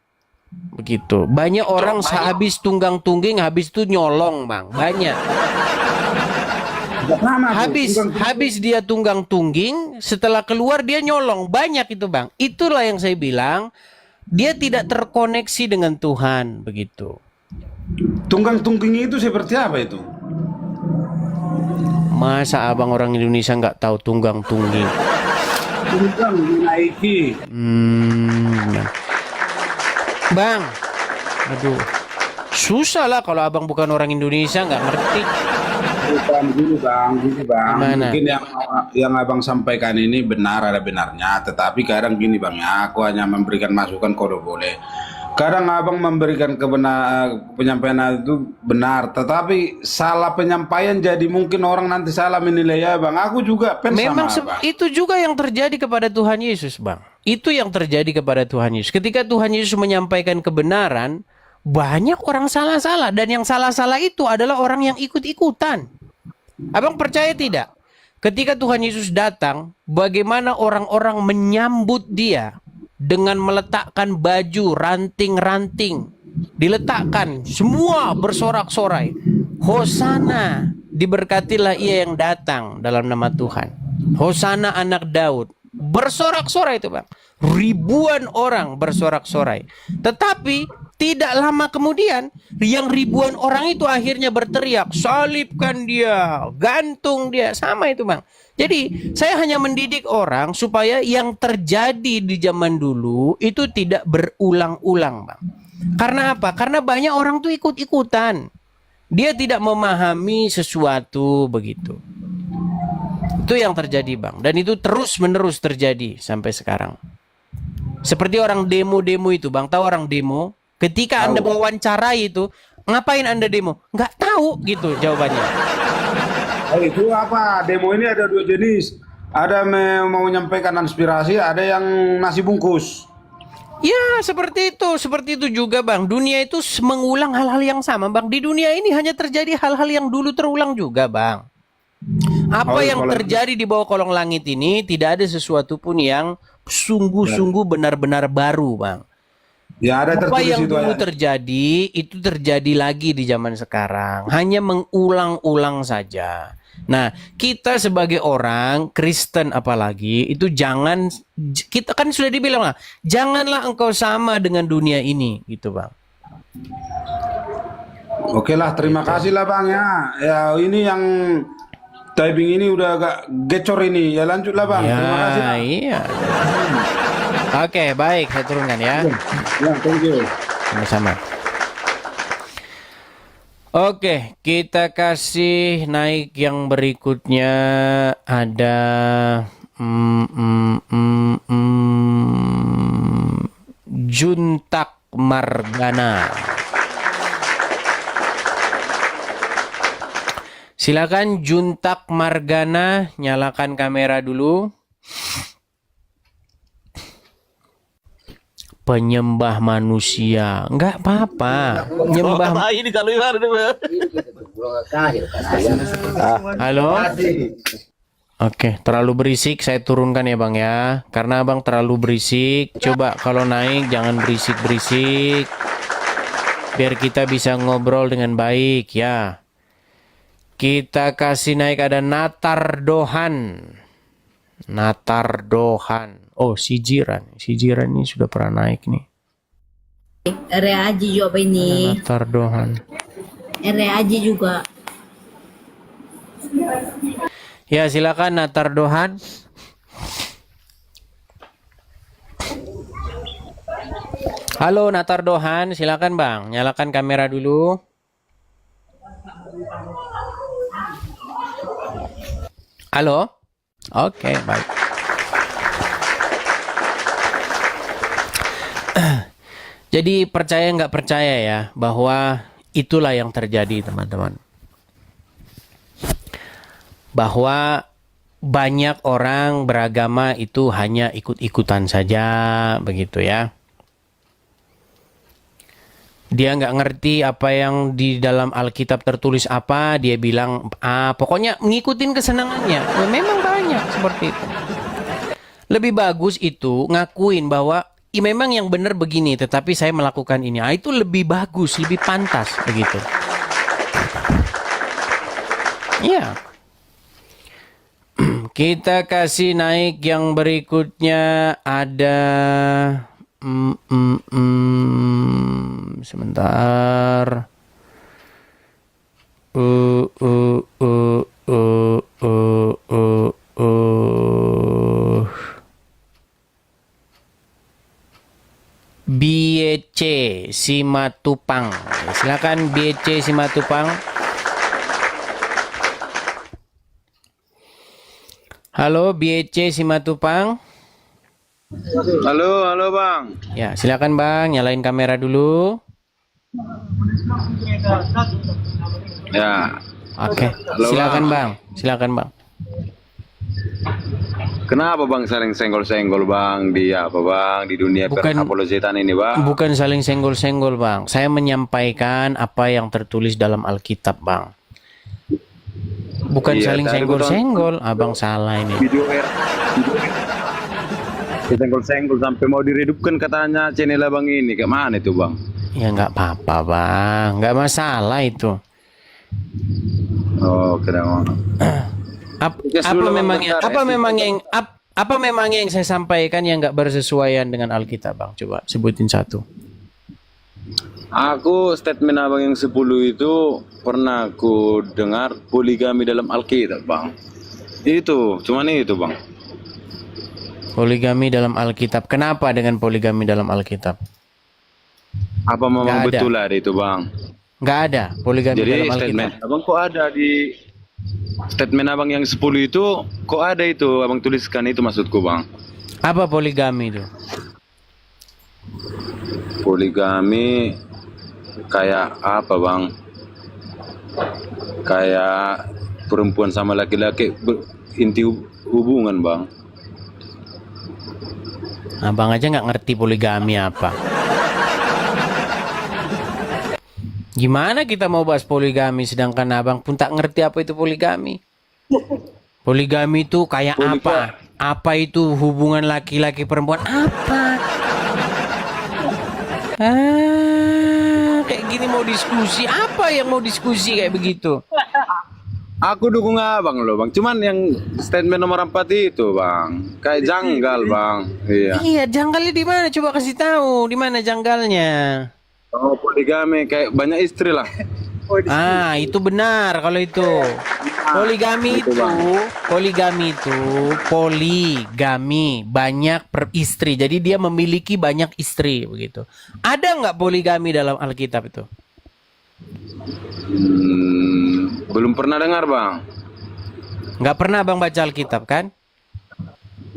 Begitu. Banyak orang sehabis tunggang-tungging habis itu nyolong, Bang. Banyak. Habis dia tunggang-tungging, setelah keluar dia nyolong. Banyak itu, Bang. Itulah yang saya bilang, dia tidak terkoneksi dengan Tuhan, begitu. Tunggang-tungging itu seperti apa itu? Masa abang orang Indonesia nggak tahu tunggang-tungging? Tunggang menaiki. Bang, aduh, susah lah kalau abang bukan orang Indonesia nggak ngerti. Bukan gini bang. Gimana? Mungkin yang abang sampaikan ini benar, ada benarnya. Tetapi kadang gini bang ya, aku hanya memberikan masukan kalau boleh. Kadang abang memberikan penyampaian itu benar, tetapi salah penyampaian jadi mungkin orang nanti salah menilai ya bang. Aku juga Memang sama abang. itu juga yang terjadi kepada Tuhan Yesus, Bang. Itu yang terjadi kepada Tuhan Yesus. Ketika Tuhan Yesus menyampaikan kebenaran, banyak orang salah-salah. Dan yang salah-salah itu adalah orang yang ikut-ikutan. Abang percaya tidak? Ketika Tuhan Yesus datang, bagaimana orang-orang menyambut dia dengan meletakkan baju ranting-ranting. Diletakkan, semua bersorak-sorai. Hosana, diberkatilah ia yang datang dalam nama Tuhan. Hosana anak Daud. Bersorak-sorai itu bang. Ribuan orang bersorak-sorai. Tetapi tidak lama kemudian yang ribuan orang itu akhirnya berteriak, salibkan dia, gantung dia. Sama itu bang. Jadi saya hanya mendidik orang supaya yang terjadi di zaman dulu itu tidak berulang-ulang bang. Karena apa? Karena banyak orang tuh ikut-ikutan. Dia tidak memahami sesuatu begitu. Itu yang terjadi, Bang. Dan itu terus-menerus terjadi sampai sekarang. Seperti orang demo-demo itu, Bang. Tahu orang demo? Ketika Anda mewawancarai itu, ngapain Anda demo? Nggak tahu gitu jawabannya. Itu apa? Demo ini ada dua jenis. Ada mau menyampaikan aspirasi, ada yang nasi bungkus. Ya, seperti itu juga, Bang. Dunia itu mengulang hal-hal yang sama, Bang. Di dunia ini hanya terjadi hal-hal yang dulu terulang juga, Bang. Apa yang terjadi di bawah kolong langit ini tidak ada sesuatu pun yang sungguh-sungguh benar-benar baru, Bang. Ya, ada Apa tertulis yang itu dulu ayat. terjadi itu terjadi lagi di zaman sekarang. Hanya mengulang-ulang saja. Nah, kita sebagai orang Kristen apalagi itu jangan, kita kan sudah dibilang lah, janganlah engkau sama dengan dunia ini, gitu, Bang. Oke lah, terima kasih lah Bang ya. Ya ini yang typing ini udah agak gecor ini. Ya lanjutlah Bang. Ya, Terima kasih. Bang. iya. Oke, baik, saya turunkan ya. Ya, thank you. Sama-sama. Oke, kita kasih naik yang berikutnya ada Juntak Margana. Silakan Juntak Margana, nyalakan kamera dulu. Penyembah manusia, nggak apa-apa. Nyembah. Halo. Oke, terlalu berisik, saya turunkan ya Bang ya. Karena Abang terlalu berisik. Coba kalau naik jangan berisik-berisik. Biar kita bisa ngobrol dengan baik ya. Kita kasih naik ada Natar Dohan. Natar Dohan. Oh, si Jiran ini sudah pernah naik nih. Reaji juga ini. Natar Dohan. Reaji juga. Ya, silakan Natar Dohan. Halo Natar Dohan, silakan Bang, nyalakan kamera dulu. Halo. Oke, baik. Jadi percaya nggak percaya ya bahwa itulah yang terjadi teman-teman. Bahwa banyak orang beragama itu hanya ikut-ikutan saja begitu ya. Dia nggak ngerti apa yang di dalam Alkitab tertulis apa, dia bilang pokoknya ngikutin kesenangannya. Memang banyak seperti itu. Lebih bagus itu ngakuin bahwa memang yang benar begini, tetapi saya melakukan ini. Itu lebih bagus, lebih pantas begitu. Iya. Kita kasih naik yang berikutnya ada sebentar. BC Simatupang. Silakan BC Simatupang. Halo BC Simatupang. Halo Bang. Ya, silakan Bang, nyalain kamera dulu. Ya. Oke. Silakan Bang. Silakan Bang. Kenapa Bang saling senggol-senggol Bang di apa Bang di dunia perapologetan ini Bang? Bukan saling senggol-senggol Bang. Saya menyampaikan apa yang tertulis dalam Alkitab Bang. Bukan Iya, saling tadi senggol-senggol. Abang salah ini. Video senggol-senggol sampai mau diredupkan katanya channel Bang ini. Ke mana itu Bang? Ya nggak apa-apa Bang. Nggak masalah itu. Oh, keren. Apa memangnya yang saya sampaikan yang nggak bersesuaian dengan Alkitab Bang? Coba sebutin satu. Aku statement abang yang 10 itu pernah aku dengar poligami dalam Alkitab Bang. Itu, cuman itu Bang. Poligami dalam Alkitab. Kenapa dengan poligami dalam Alkitab? Apa memang Nggak ada. betul ada itu Bang? Nggak ada poligami Jadi dalam statement Alkitab. abang kok ada di statement abang yang 10 itu, kok ada itu abang tuliskan itu maksudku bang. Apa poligami itu? Poligami kayak apa bang? Kayak perempuan sama laki-laki inti hubungan bang. Abang aja nggak ngerti poligami apa. Gimana kita mau bahas poligami sedangkan abang pun tak ngerti apa itu poligami? Poligami itu kayak apa? Apa itu hubungan laki-laki perempuan? Apa? Kayak gini mau diskusi. Apa yang mau diskusi kayak begitu? Aku dukung abang loh bang. Cuman yang statement nomor 4 itu bang, kayak janggal bang. Iya. Iya, janggalnya di mana? Coba kasih tahu di mana janggalnya. Oh poligami kayak banyak istri lah. Itu benar kalau itu. Poligami itu, poligami banyak per istri. Jadi dia memiliki banyak istri begitu. Ada nggak poligami dalam Alkitab itu? Belum pernah dengar bang. Nggak pernah abang baca Alkitab kan?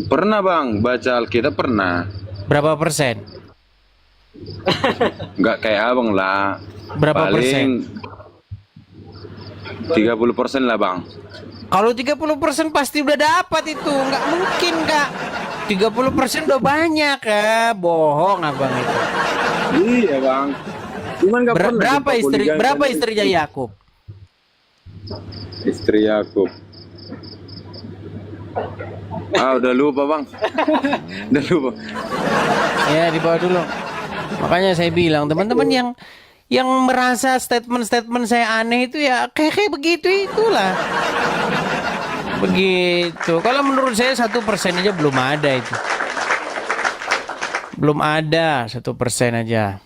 Pernah bang, baca Alkitab pernah. Berapa persen? Nggak kayak abang lah. Berapa persen? Paling 30% lah bang. Kalau 30% pasti udah dapat itu. Nggak mungkin kak. 30% udah banyak ya. Bohong abang itu. Iya bang. Cuman nggak pernah. Berapa istrinya Yakub? Istri Yakub. Udah lupa bang. Udah lupa. Ya di bawah dulu. Makanya saya bilang teman-teman yang merasa statement-statement saya aneh itu ya kayak begitu itulah. Begitu. Kalau menurut saya 1% aja belum ada itu. Belum ada 1% aja.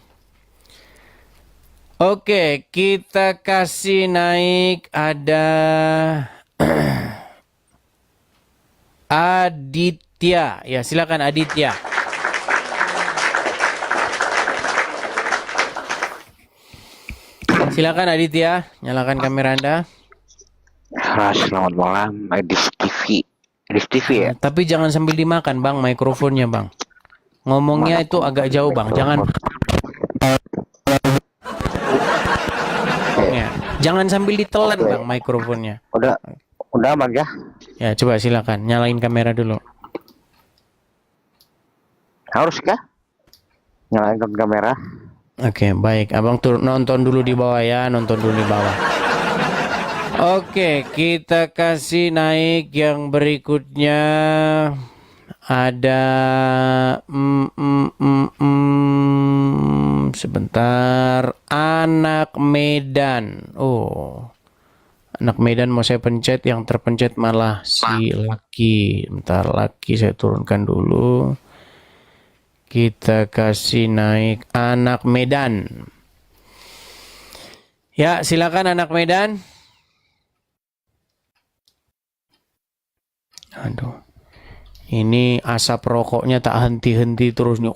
Oke, kita kasih naik ada Aditya. Ya, silakan Aditya. Silakan Aditya, nyalakan kamera Anda. Selamat malam, Edis TV. Edis TV ya? Tapi jangan sambil dimakan, Bang, mikrofonnya, Bang. Ngomongnya itu agak jauh, Bang. Jangan sambil ditelan, Bang, mikrofonnya. Udah Bang ya? Ya, coba silakan nyalain kamera dulu. Harus kah? Nyalain kamera. Oke, baik. Abang nonton dulu di bawah ya, nonton dulu di bawah. Oke, kita kasih naik yang berikutnya. Ada sebentar, Anak Medan. Anak Medan mau saya pencet, yang terpencet malah si Laki. Bentar, Laki saya turunkan dulu. Kita kasih naik Anak Medan. Ya, silakan Anak Medan. Aduh. Ini asap rokoknya tak henti-henti terus nih.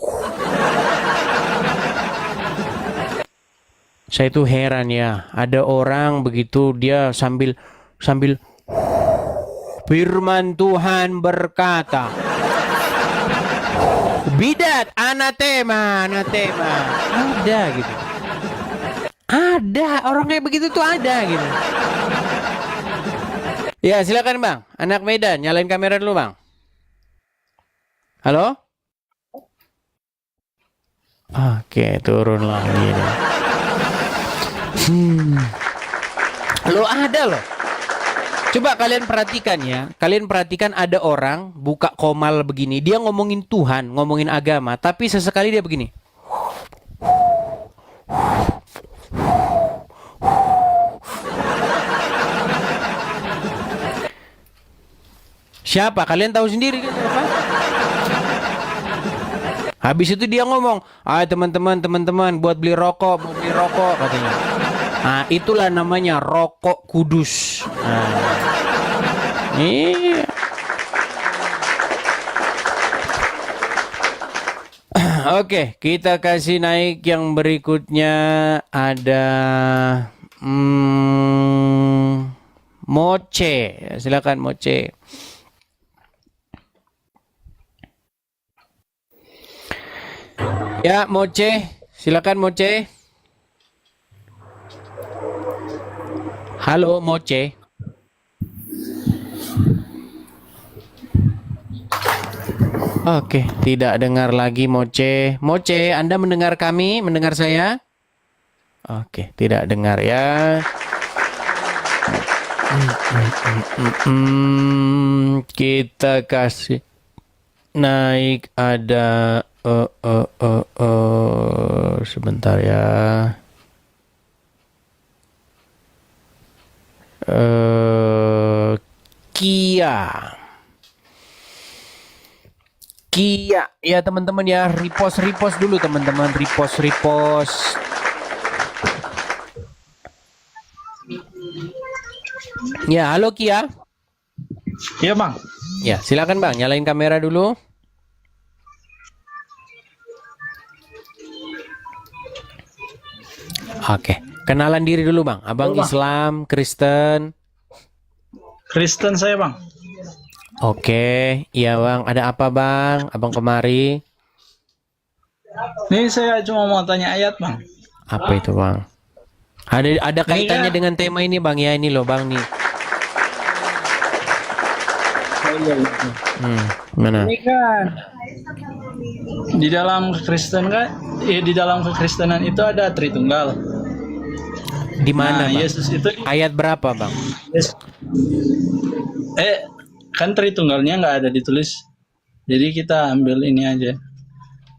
Saya itu heran ya, ada orang begitu dia sambil firman Tuhan berkata, bidat, anatema. Ada gitu. Ada, orang kayak begitu tuh ada gitu. Ya, silakan Bang. Anak Medan, nyalain kamera dulu, Bang. Halo? Oke, turun lagi deh. Lo ada loh. Coba kalian perhatikan ya. Kalian perhatikan ada orang buka komal begini. Dia ngomongin Tuhan, ngomongin agama. Tapi sesekali dia begini. Siapa? Kalian tahu sendiri kan siapa? Habis itu dia ngomong, teman-teman buat beli rokok katanya. Nah, itulah namanya rokok kudus. Iya. Oke, kita kasih naik yang berikutnya ada Moce. Silakan Moce. Ya, Moce. Silakan Moce. Halo Moce. Oke, tidak dengar lagi Moce. Moce, Anda mendengar kami? Mendengar saya? Oke, tidak dengar ya. Kita kasih naik ada sebentar ya. Kia. Kia, ya teman-teman ya, repost dulu teman-teman, repost. Ya, halo Kia. Iya bang. Ya, silakan Bang, nyalain kamera dulu. Oke, kenalan diri dulu Bang. Abang Halo, Bang. Islam, Kristen. Kristen saya bang. Oke, iya Bang. Ada apa Bang? Abang kemari. Nih saya cuma mau tanya ayat bang. Apa itu Bang? Ada kaitannya kan- dengan tema ini Bang ya, ini loh Bang nih. Mana? Ini kan di dalam Kristen kan, di dalam kekristenan itu ada Tritunggal. Di mana Bang? Yesus itu Ayat berapa Bang? kan Tritunggalnya nggak ada ditulis. Jadi kita ambil ini aja.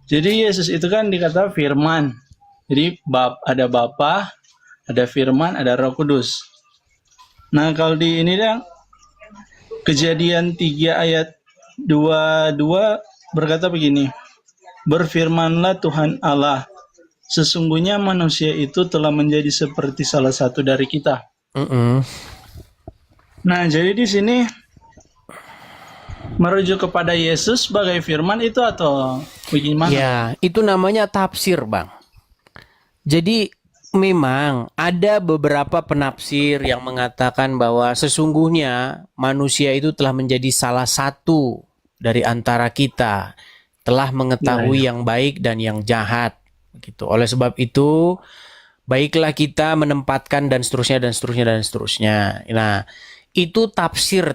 Jadi Yesus itu kan dikata Firman. Jadi ada Bapa, ada Firman, ada Roh Kudus. Nah kalau di ini yang Kejadian 3 ayat 22 berkata begini. Berfirmanlah Tuhan Allah, sesungguhnya manusia itu telah menjadi seperti salah satu dari kita. Nah, jadi di sini merujuk kepada Yesus sebagai firman itu atau bagaimana? Ya, itu namanya tafsir, Bang. Jadi memang ada beberapa penafsir yang mengatakan bahwa sesungguhnya manusia itu telah menjadi salah satu dari antara kita, telah mengetahui yang baik dan yang jahat gitu. Oleh sebab itu, baiklah kita menempatkan dan seterusnya. Nah, itu tafsir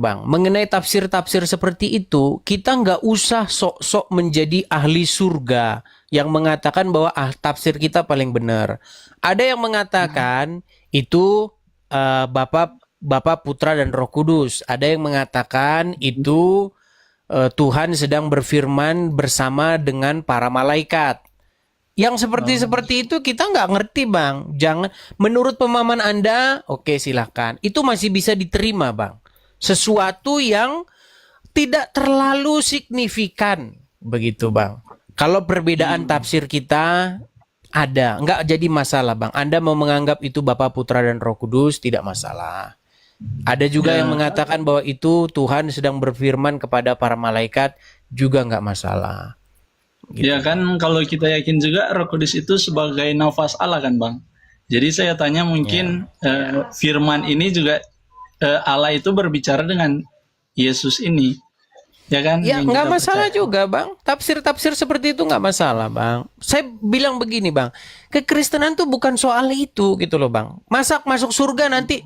Bang. Mengenai tafsir seperti itu, kita nggak usah sok-sok menjadi ahli surga yang mengatakan bahwa tafsir kita paling benar. Ada yang mengatakan itu Bapa, Putra dan Roh Kudus. Ada yang mengatakan itu Tuhan sedang berfirman bersama dengan para malaikat. Yang seperti itu kita nggak ngerti Bang. Jangan, menurut pemahaman Anda, oke silahkan. Itu masih bisa diterima Bang. Sesuatu yang tidak terlalu signifikan begitu Bang. Kalau perbedaan tafsir kita ada, nggak jadi masalah Bang. Anda mau menganggap itu Bapa, Putra dan Roh Kudus tidak masalah. Ada juga yang mengatakan bahwa itu Tuhan sedang berfirman kepada para malaikat juga nggak masalah. Gitu. Ya kan kalau kita yakin juga Roh Kudus itu sebagai nafas Allah kan Bang. Jadi saya tanya mungkin firman ini juga Allah itu berbicara dengan Yesus ini. Ya kan? Ya nggak masalah juga Bang. Tafsir seperti itu nggak masalah Bang. Saya bilang begini Bang. Kekristenan tuh bukan soal itu gitu loh Bang. Masuk surga nanti.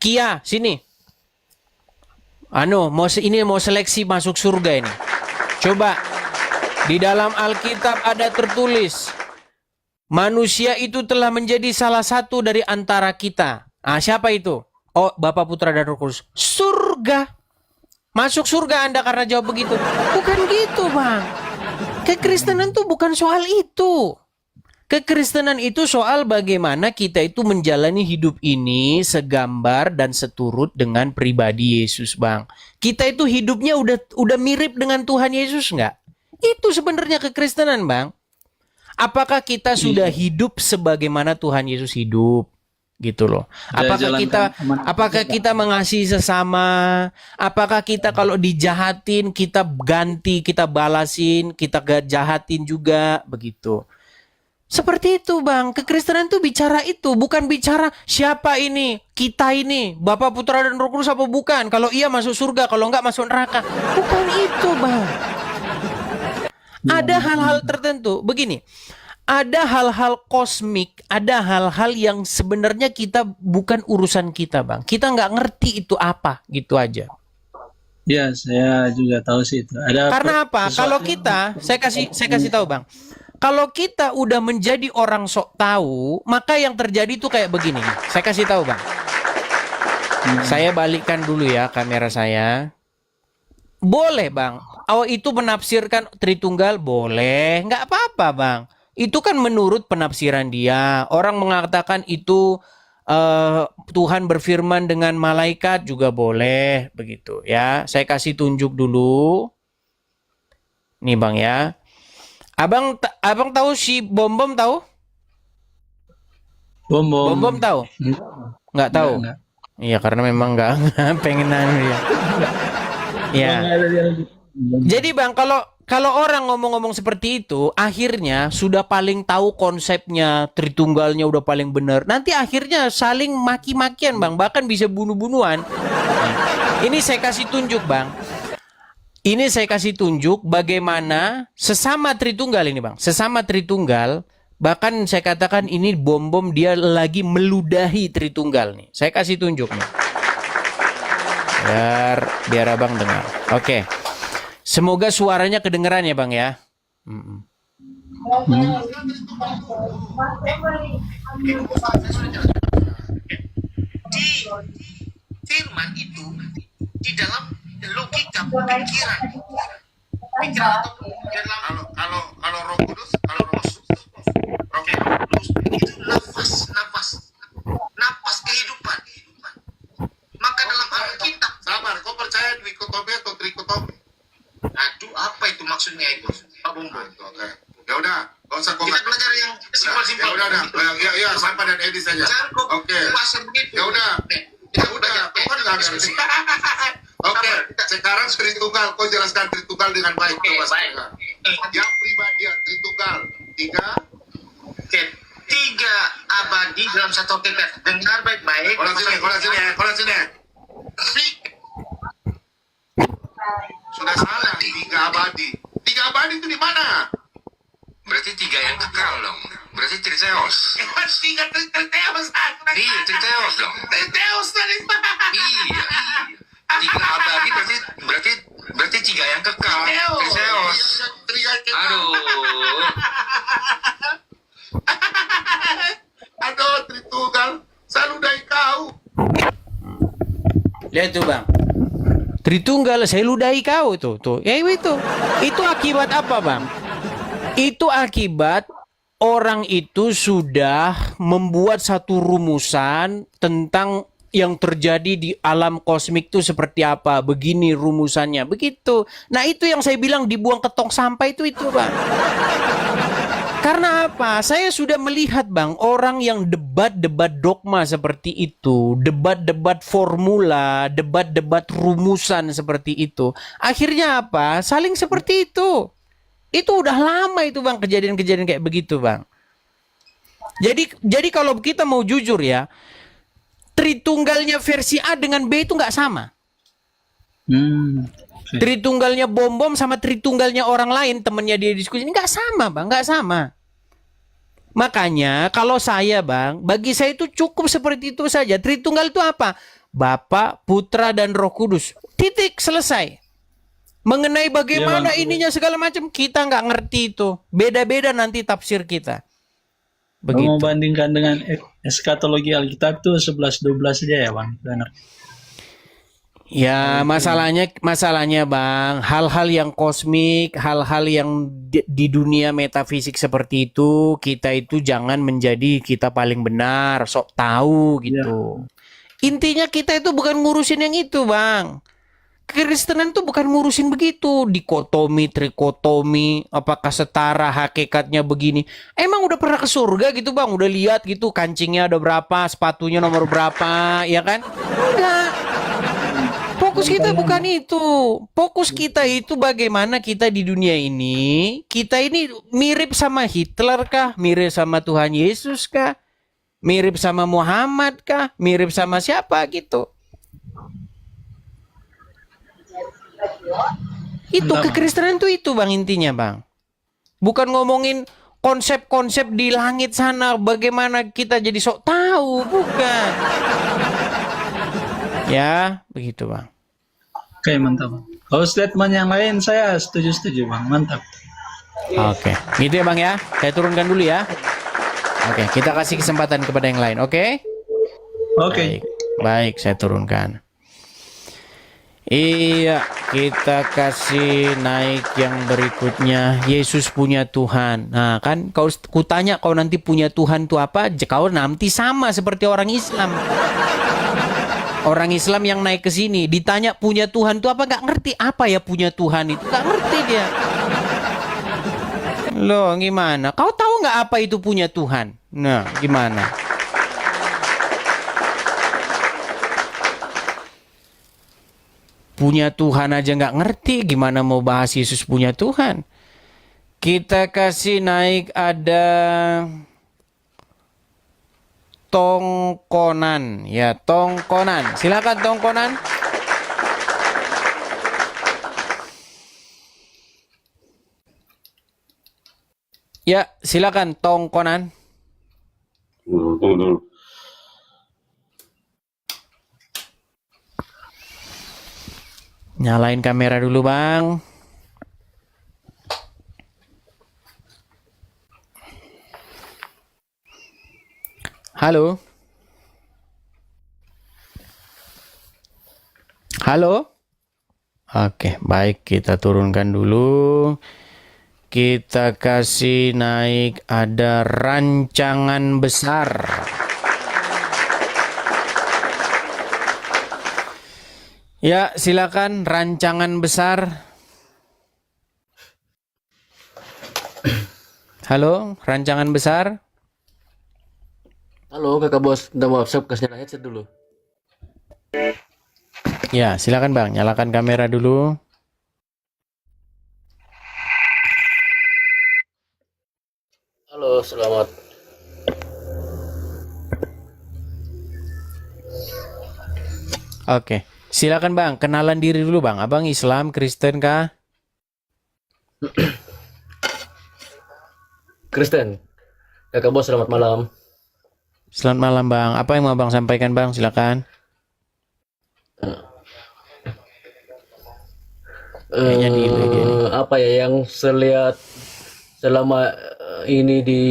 Kia sini. Mau seleksi masuk surga ini. Coba. Di dalam Alkitab ada tertulis, manusia itu telah menjadi salah satu dari antara kita. Siapa itu? Oh, Bapa, Putra dan Roh Kudus. Surga. Masuk surga Anda karena jawab begitu. Bukan gitu, Bang. Kekristenan itu bukan soal itu. Kekristenan itu soal bagaimana kita itu menjalani hidup ini segambar dan seturut dengan pribadi Yesus, Bang. Kita itu hidupnya udah mirip dengan Tuhan Yesus nggak? Itu sebenarnya kekristenan Bang. Apakah kita sudah hidup sebagaimana Tuhan Yesus hidup? gitu loh. Apakah kita mengasihi sesama? Apakah kita kalau dijahatin kita ganti, kita balasin, kita jahatin juga begitu? Seperti itu Bang, kekristenan tuh bicara itu, bukan bicara siapa ini, kita ini, Bapa, Putra dan Roh Kudus apa bukan, kalau iya masuk surga, kalau enggak masuk neraka. Bukan itu Bang. Ada hal-hal tertentu, begini, ada hal-hal kosmik, ada hal-hal yang sebenarnya kita bukan urusan kita Bang. Kita nggak ngerti itu apa, gitu aja. Ya, saya juga tahu sih itu. Karena apa? Kalau kita, saya kasih tahu Bang. Kalau kita udah menjadi orang sok tahu, maka yang terjadi itu kayak begini. Saya kasih tahu Bang. Saya balikkan dulu ya kamera saya. Boleh Bang. Itu menafsirkan Tritunggal boleh, nggak apa-apa Bang. Itu kan menurut penafsiran dia. Orang mengatakan itu Tuhan berfirman dengan malaikat juga boleh begitu ya. Saya kasih tunjuk dulu. Nih Bang ya. Abang tahu si Bom tahu? Bom tahu? Nggak tahu. Iya karena memang nggak pengen nanya ya. Ya. Jadi Bang kalau orang ngomong-ngomong seperti itu, akhirnya sudah paling tahu konsepnya, Tritunggalnya udah paling benar. Nanti akhirnya saling maki-makian Bang, bahkan bisa bunuh-bunuhan. Ini saya kasih tunjuk Bang. Ini saya kasih tunjuk bagaimana sesama Tritunggal ini Bang. Sesama Tritunggal, bahkan saya katakan ini Bom dia lagi meludahi Tritunggal nih. Saya kasih tunjuk nih. Biar Abang dengar. Oke. Semoga suaranya kedengeran ya Bang ya. Di firman itu di dalam logika pikiran kalau Roh Kudus itu nafas kehidupan. Maka dalam Alkitab sabar, kau percaya dikotomi atau trikotomi? Aduh, apa itu maksudnya itu Pak Bumbu? Ya udah, nggak usah kita belajar yang simpel-simpel. Ya sampai dan Edi saja. Oke. Ya udah, pokoknya nggak harus. Oke, sekarang Tritunggal, kau jelaskan Tritunggal dengan baik. Yang pribadi Tritunggal, tiga abadi dalam satu hakikat. Dengar baik-baik. Kalau sini. Sudah salah, tiga abadi. Tiga abadi itu di mana? Berarti tiga yang kekal dong. Berarti Triteos. Tiga Triteos. Iya, Triteos dong. Triteos dari mana? Iya. Tiga abadi berarti tiga yang kekal. Triteos. Aduh. Aduh, Tritunggal. Saya ludahi kau. Lihat tuh Bang. Tritunggal saya ludahi kau tuh. Ya itu. Itu akibat apa Bang? Itu akibat orang itu sudah membuat satu rumusan tentang yang terjadi di alam kosmik itu seperti apa. Begini rumusannya. Begitu. Nah itu yang saya bilang dibuang ke tong sampah itu Bang. Karena apa? Saya sudah melihat Bang, orang yang debat-debat dogma seperti itu, debat-debat formula, debat-debat rumusan seperti itu. Akhirnya apa? Saling seperti itu. Itu udah lama itu Bang, kejadian-kejadian kayak begitu Bang. Jadi kalau kita mau jujur ya, Tritunggalnya versi A dengan B itu nggak sama. Tritunggalnya Bom sama Tritunggalnya orang lain, temennya dia diskusi, ini nggak sama Bang, nggak sama. Makanya kalau saya Bang, bagi saya itu cukup seperti itu saja. Tritunggal itu apa? Bapa, Putra, dan Roh Kudus. Titik, selesai. Mengenai bagaimana ininya segala macam, kita nggak ngerti itu. Beda-beda nanti tafsir kita. Begitu. Mau bandingkan dengan eskatologi Alkitab itu 11-12 saja ya Bang? Benar. Ya masalahnya Bang, hal-hal yang kosmik, hal-hal yang di dunia metafisik seperti itu, kita itu jangan menjadi kita paling benar, sok tahu gitu. Intinya kita itu bukan ngurusin yang itu Bang. Kekristenan tuh bukan ngurusin begitu, dikotomi, trikotomi, apakah setara, hakikatnya begini. Emang udah pernah ke surga gitu bang? Udah lihat gitu kancingnya ada berapa, sepatunya nomor berapa, ya kan? Enggak. Fokus kita bukan itu. Fokus kita itu bagaimana kita di dunia ini, kita ini mirip sama Hitler kah? Mirip sama Tuhan Yesus kah? Mirip sama Muhammad kah? Mirip sama siapa gitu? Itu kekristenan itu bang intinya bang. Bukan ngomongin konsep-konsep di langit sana bagaimana kita jadi sok tahu, bukan. Ya, begitu bang. Oke, mantap. Kalau statement yang lain saya setuju bang, mantap. Oke, gitu ya bang ya. Saya turunkan dulu ya. Oke, kita kasih kesempatan kepada yang lain. Oke? Oke. Baik, saya turunkan. Iya, kita kasih naik yang berikutnya. Yesus punya Tuhan. Nah, kan kau kutanya kau nanti punya Tuhan itu apa? Kau nanti sama seperti orang Islam. Orang Islam yang naik ke sini ditanya punya Tuhan itu apa, nggak ngerti apa ya punya Tuhan itu, nggak ngerti dia. Loh, gimana? Kau tahu nggak apa itu punya Tuhan? Nah, gimana? Punya Tuhan aja nggak ngerti, gimana mau bahas Yesus punya Tuhan? Kita kasih naik ada Tongkonan, ya Tongkonan. Silakan Tongkonan. Ya, silakan Tongkonan. Nyalain kamera dulu, Bang. Halo. Halo. Oke, baik, kita turunkan dulu. Kita kasih naik ada rancangan besar. Ya, silakan rancangan besar. Halo, rancangan besar. Halo kakak bos, udah mau WhatsApp kasih nyala headset dulu. Ya, silakan Bang, nyalakan kamera dulu. Halo, selamat. Oke, silakan Bang, kenalan diri dulu Bang. Abang Islam, Kristen kah? Kristen. Kakak bos, selamat malam. Selamat malam Bang. Apa yang mau Bang sampaikan Bang? Silakan. Apa ya yang saya lihat selama ini di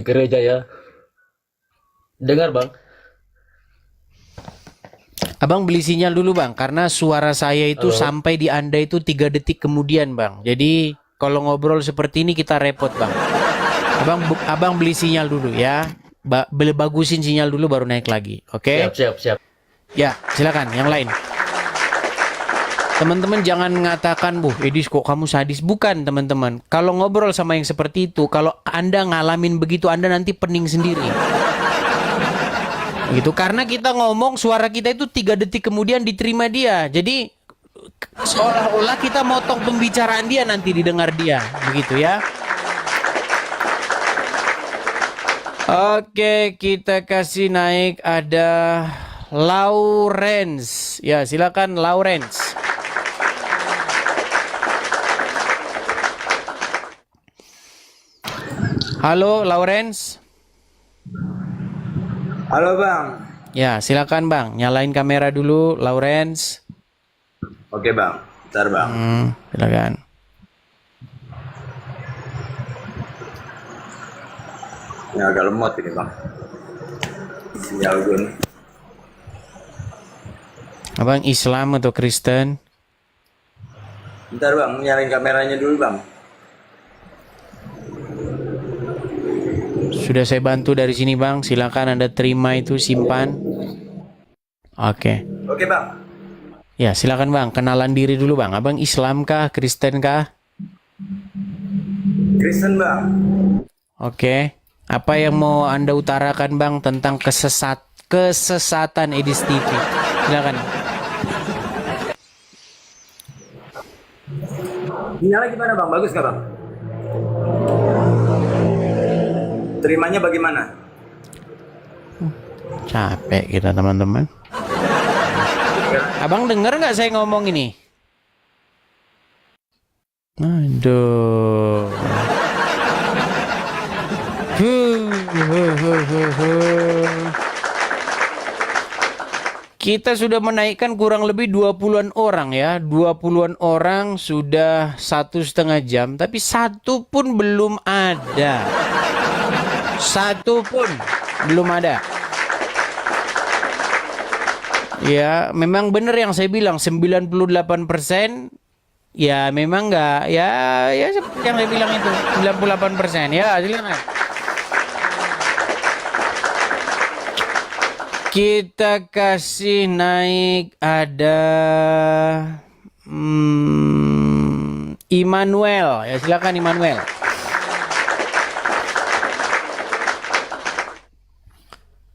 gereja ya? Dengar Bang. Abang beli sinyal dulu Bang, karena suara saya itu Halo. sampai di Anda itu 3 detik kemudian Bang. Jadi kalau ngobrol seperti ini kita repot Bang. Abang beli sinyal dulu ya. Bagusin sinyal dulu baru naik lagi. Oke? Siap. Ya, silakan yang lain. Teman-teman jangan mengatakan, "Bu, Edis kok kamu sadis?" Bukan, teman-teman. Kalau ngobrol sama yang seperti itu, kalau Anda ngalamin begitu, Anda nanti pening sendiri. Gitu, karena kita ngomong suara kita itu 3 detik kemudian diterima dia. Jadi seolah-olah kita motong pembicaraan dia nanti didengar dia. Begitu ya. Oke, kita kasih naik ada Lawrence. Ya, silakan Lawrence. Halo, Lawrence. Halo Bang. Ya, silakan Bang. Nyalain kamera dulu, Lawrence. Oke Bang, bentar Bang. Silakan. Ini agak lemot ini Bang. Sinyal gue nih. Abang Islam atau Kristen? Bentar Bang, nyalain kameranya dulu Bang. Sudah saya bantu dari sini Bang. Silakan Anda terima itu, simpan. Oke. Oke Bang. Ya, silakan Bang, kenalan diri dulu Bang. Abang Islam kah, Kristen kah? Kristen bang. Oke. Apa yang mau Anda utarakan Bang tentang kesesatan Edis TV? Silakan. Sinyalnya gimana bang? Bagus nggak bang? Terimanya bagaimana? Capek kita teman-teman. Abang denger nggak saya ngomong ini? Aduh. Kita sudah menaikkan kurang lebih 20-an orang ya. 20-an orang sudah 1,5 jam. Tapi satu pun belum ada. Satu pun belum ada. Ya, memang benar yang saya bilang 98%. Ya, memang enggak. Ya seperti yang saya bilang itu 98%. Ya, silakan. Kita kasih naik ada Immanuel. Ya, silakan Immanuel.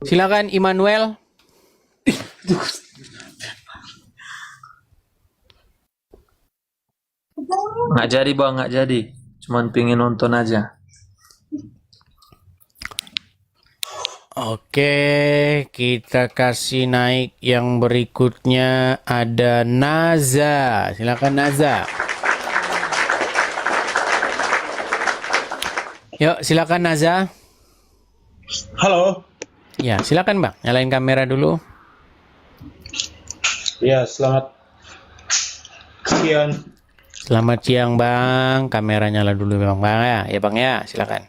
Silakan Immanuel. Nggak jadi bang, nggak jadi. Cuman pengen nonton aja. Oke, kita kasih naik yang berikutnya ada Naza. Silakan Naza. Yuk, silakan Naza. Halo. Ya, silakan Bang. Nyalain kamera dulu. Ya, selamat siang. Selamat siang Bang. Kamera nyala dulu Bang. Bang ya. Ya Bang ya, silakan.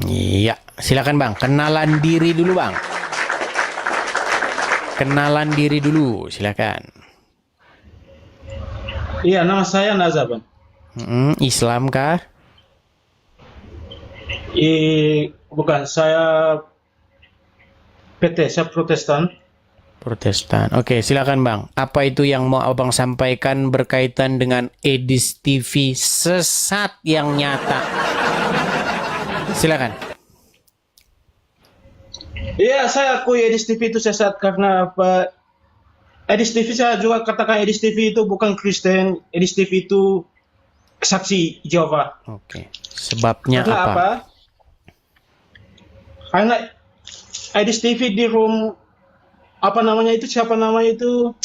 Iya, silakan Bang. Kenalan diri dulu Bang. Kenalan diri dulu, silakan. Iya, nama saya Naza bang. Islam kah? Bukan, saya PT, saya Protestan. Protestan. Oke, silakan Bang. Apa itu yang mau Abang sampaikan berkaitan dengan Edis TV sesat yang nyata? Silakan. Iya, saya akui Edis TV itu sesat karena apa? Edis TV saya juga katakan Edis TV itu bukan Kristen. Edis TV itu saksi Jehovah. Oke. Sebabnya Karena apa? Karena Edis TV di room apa namanya itu, siapa namanya itu,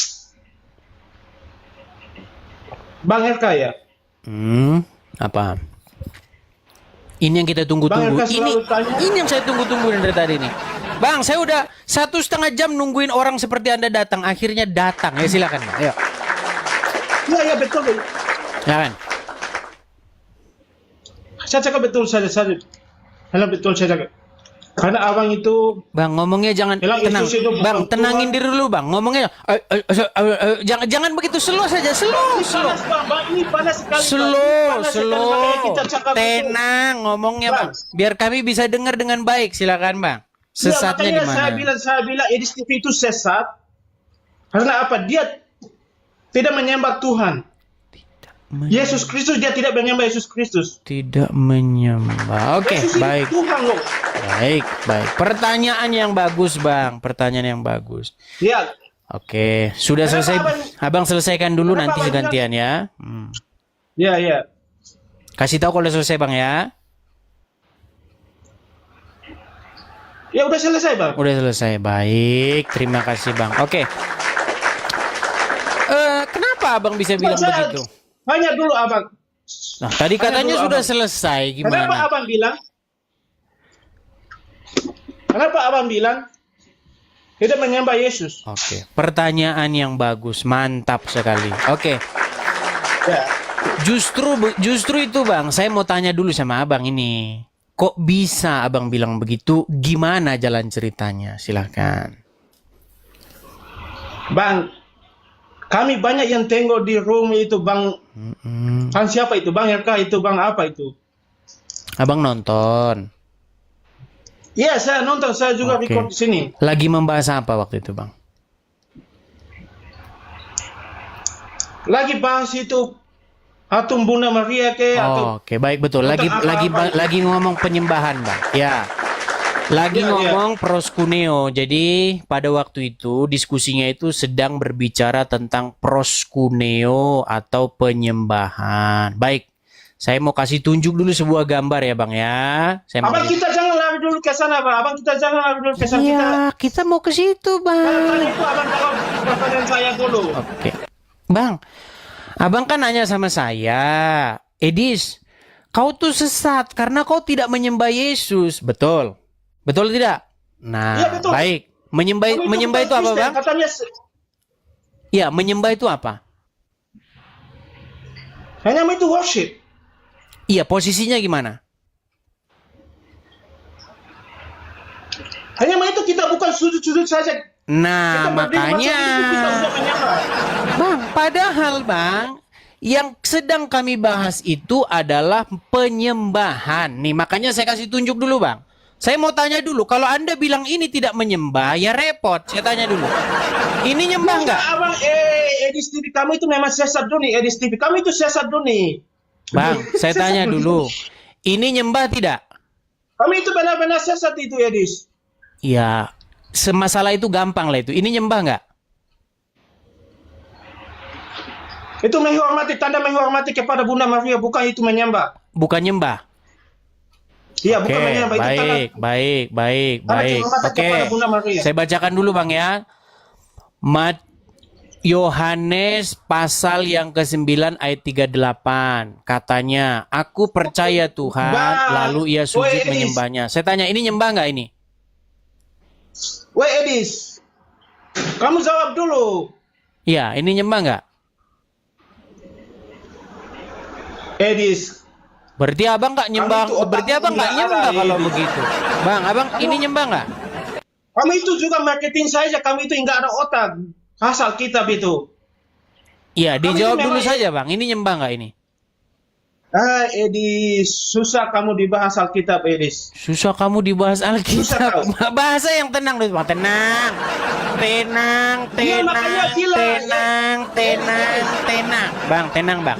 Bang RK ya? Apa? Ini yang kita tunggu-tunggu. Bang RK selalu tanya. Ini yang saya tunggu-tunggu dari tadi nih. Bang, saya udah 1,5 jam nungguin orang seperti Anda datang. Akhirnya datang. Ya silakan Bang. Ayo. Iya betul. Silakan. Saya cakap betul saja. Karena betul saya cakap. Karena abang itu Bang, ngomongnya jangan tenang. Bang, tenangin diri dulu Bang. Ngomongnya jangan begitu slow saja. Slow. Tenang ngomongnya Bang. Biar kami bisa dengar dengan baik. Silakan Bang. Sesatnya di mana? Saya bilang Edis TV itu sesat. Karena apa? Dia tidak menyembah Tuhan. Yesus Kristus, dia tidak menyembah Yesus Kristus. Tidak menyembah. Oke, baik. Tuhan loh. Baik. Pertanyaan yang bagus, Bang. Pertanyaan yang bagus. Ya. Oke, sudah selesai. Abang selesaikan dulu nanti gantian ya. Ya. Kasih tahu kalau selesai, Bang ya. Ya udah selesai, Bang. Udah selesai. Baik, terima kasih, Bang. Oke. Kenapa Abang bisa bilang begitu? Tanya dulu Abang. Nah, tadi katanya sudah selesai. Gimana? Kenapa Abang bilang tidak menyembah Yesus? Oke, pertanyaan yang bagus, mantap sekali. Oke. Ya. Justru itu Bang, saya mau tanya dulu sama Abang ini. Kok bisa Abang bilang begitu? Gimana jalan ceritanya? Silahkan. Bang, kami banyak yang tengok di room itu Bang. Kan siapa itu? Bang RK itu, Bang apa itu? Abang nonton. Iya, saya nonton, saya juga Oke. record di sini. Lagi membahas apa waktu itu, Bang? Lagi bahas itu Atum Bunda Maria atau Oke, baik, betul. Lagi lagi ngomong penyembahan, Bang. Ya. Lagi Iya, ngomong proskuneo. Jadi pada waktu itu diskusinya itu sedang berbicara tentang proskuneo atau penyembahan. Baik. Saya mau kasih tunjuk dulu sebuah gambar ya, Bang ya. Saya mau Abang, kita jangan lari dulu ke sana, Bang. Abang, kita jangan lari dulu ke sana. Iya, kita mau ke situ, Bang. Tadi itu abang jawab pertanyaan saya dulu. Oke. Bang, Abang kan nanya sama saya, Edis, kau tuh sesat karena kau tidak menyembah Yesus. Betul? Betul tidak? Nah, Iya, betul. baik. Menyembah itu apa, Kristen, Bang? katanya Iya, menyembah itu apa? hanya itu worship. Iya, posisinya gimana? Hanya itu kita bukan sujud-sujud saja. Nah, Kita berdiri makanya, macam itu kita sudah menyembah. Bang, padahal Bang, yang sedang kami bahas itu adalah penyembahan. Nih, makanya saya kasih tunjuk dulu, Bang. Saya mau tanya dulu, kalau Anda bilang ini tidak menyembah, ya repot. Saya tanya dulu. Ini nyembah nggak? Abang, Edis TV kamu itu memang sesat duni. Edis TV kamu itu sesat duni. Bang, saya tanya dulu. Ini nyembah tidak? Kami itu benar-benar sesat itu, Edis. Ya, semasalah itu gampang lah itu. Ini nyembah nggak? Itu menghormati, tanda menghormati kepada Bunda Maria, bukan itu menyembah. Bukan nyembah. Iya, Oke, bukan menyembah. Itu tanda, baik. kehormatan Oke, kepada Bunda Maria. saya bacakan dulu, Bang ya. Yohanes pasal yang ke-9 ayat 38. Katanya, aku percaya Tuhan, lalu ia sujud Edis. menyembahnya. Saya tanya, ini nyembah nggak ini? Weh, Edis, kamu jawab dulu. Iya, ini nyembah nggak? Edis, Berarti abang nggak nyembah, Kamu itu otak berarti abang nggak nggak nyembah ada, kalau Edis. begitu. Bang, abang ini nyembah nggak? kamu itu juga marketing saja, kamu itu nggak ada otak. Asal kitab itu. Iya, Kamu dijawab itu dulu memang- saja, Bang. Ini nyembah nggak ini? Edis, susah kamu dibahas Alkitab, Edis. Susah kamu dibahas Susah Alkitab. kau. Bahasa yang tenang dulu, Bang. Tenang. Iya, makanya gila. Tenang. Bang, tenang, Bang.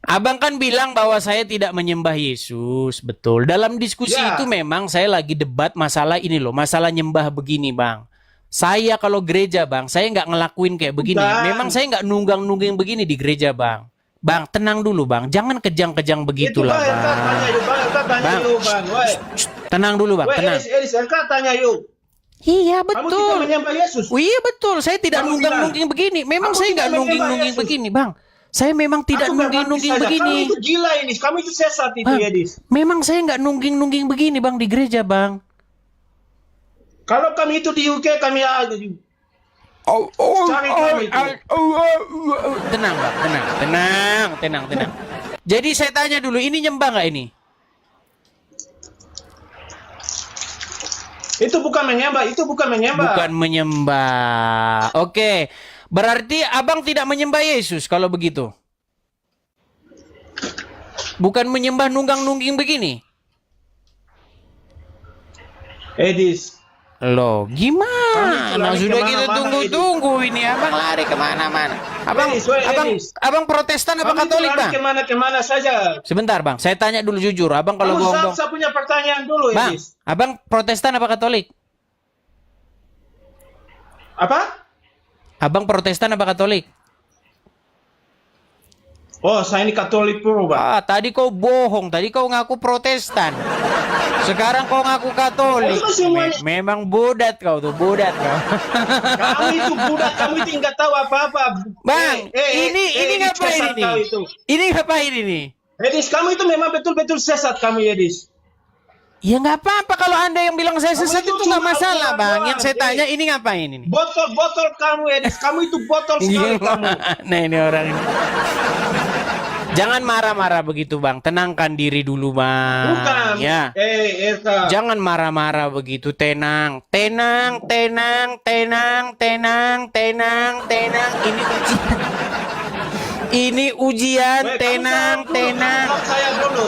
Abang kan bilang bahwa saya tidak menyembah Yesus. Betul. Dalam diskusi Ya. itu memang saya lagi debat masalah ini loh. Masalah nyembah begini, Bang. Saya kalau gereja, Bang, saya nggak ngelakuin kayak begini. Bang. Memang saya nggak nunggang-nungging begini di gereja, Bang. Bang, tenang dulu, Bang. Jangan kejang-kejang begitulah, Itu, Bang. Bang. Tanya yuk, Bang. Tanya Bang. yuk, Bang. Weh. Tenang dulu, Bang. Weh, Tenang. Edis, tanya yuk. Iya, Kamu tidak betul. menyembah Yesus. Oh, iya betul, saya tidak Kamu nunggang-nungging begini. Memang Kamu saya tidak nggak menyembah nungging-nungging Yesus. begini, Bang. Saya memang tidak Aku berarti nungging-nungging saja. begini. Kamu itu gila ini. Kamu itu sesat itu, Bang, Edis. memang saya nggak nungging-nungging begini, Bang, di gereja, Bang. Kalau kami itu di UK, kami cari kami itu. Tenang, Bang, tenang. Jadi saya tanya dulu, ini nyembah nggak ini? Itu bukan menyembah. Bukan menyembah. Oke, berarti abang tidak menyembah Yesus kalau begitu. Bukan menyembah nunggang-nungging begini. Edis. Loh, gimana? Kami Sudah kemana-mana, kita tunggu-tunggu ini. Abang lari kemana-mana. Abang Protestan apa Kami itu Katolik, lari Bang? kemana-kemana saja. Sebentar, Bang. Saya tanya dulu jujur. Abang kalau Kamu bohong, saya punya pertanyaan dulu, Bang, Edis. abang Protestan apa Katolik? Apa? Abang Protestan apa Katolik? Oh, saya ini Katolik puro, Bang. Tadi kau bohong. Tadi kau ngaku Protestan. Sekarang kau ngaku Katolik. Itu semuanya- Memang budat kau tuh, budat kau. Kamu itu budak, kamu itu nggak tahu apa-apa. Bang, ini Edis, ngapain sesat ini? kau itu. Ini ngapain ini? Edis, kamu itu memang betul-betul sesat kamu, Edis. Ya nggak apa-apa kalau Anda yang bilang saya Kamu sesat itu itu nggak cuma masalah, orang Bang. doang, Yang saya tanya ini ngapain ini? Botol kamu, Edis. Kamu itu botol sekali kamu. Nah, ini orang ini. Jangan marah-marah begitu, Bang. Tenangkan diri dulu, Bang. Bukan. Ya. Eka. Jangan marah-marah begitu. Tenang. Ini ujian. Weh, kamu Tenang. jawab dulu. Jawab saya dulu.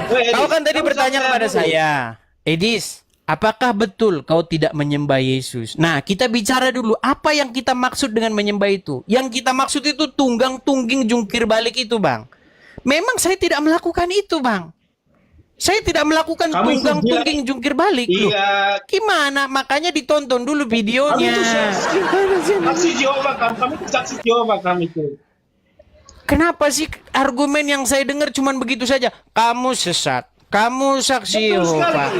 Kau kan tadi bertanya kepada saya, Edis, apakah betul kau tidak menyembah Yesus? Nah, kita bicara dulu apa yang kita maksud dengan menyembah itu. Yang kita maksud itu tunggang tungging jungkir balik itu, Bang. Memang saya tidak melakukan itu, Bang. Saya tidak melakukan tunggang tungging jungkir balik. Iya. Gimana? Makanya ditonton dulu videonya. Saksi Jehovah kami itu saksi Jehovah kami itu. Kenapa sih argumen yang saya dengar cuman begitu saja? Kamu sesat. Kamu saksi Yehova.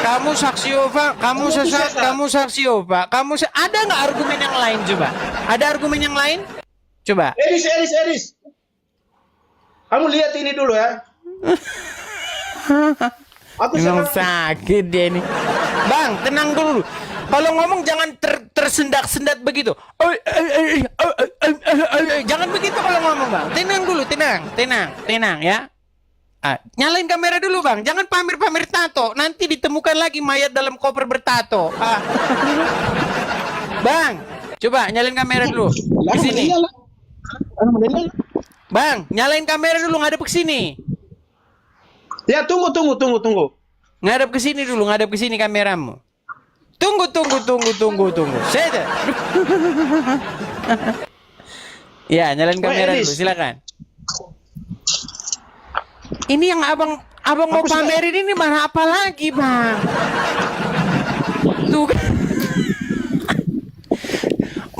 Kamu saksi Yehova. Kamu sesat. Kamu saksi Yehova. Ada nggak argumen yang lain coba? Ada argumen yang lain? Coba. Edis. Kamu lihat ini dulu ya. Memang sakit dia ini. Bang, tenang dulu. Kalau ngomong jangan tersendat-sendat begitu. Jangan begitu kalau ngomong, Bang. Tenang dulu, tenang ya. Nyalain kamera dulu, Bang. Jangan pamer-pamer tato. Nanti ditemukan lagi mayat dalam koper bertato. Bang, coba nyalain kamera dulu. Ke sini. Bang, nyalain kamera dulu, ngadep ke sini. Ya, tunggu. Ngadep ke sini dulu, ngadep ke sini kameramu. Tunggu. Saya. Ya, nyalain kamera dulu, silakan. Ini yang abang mau pamerin ini mana apa lagi, Bang? Tuh.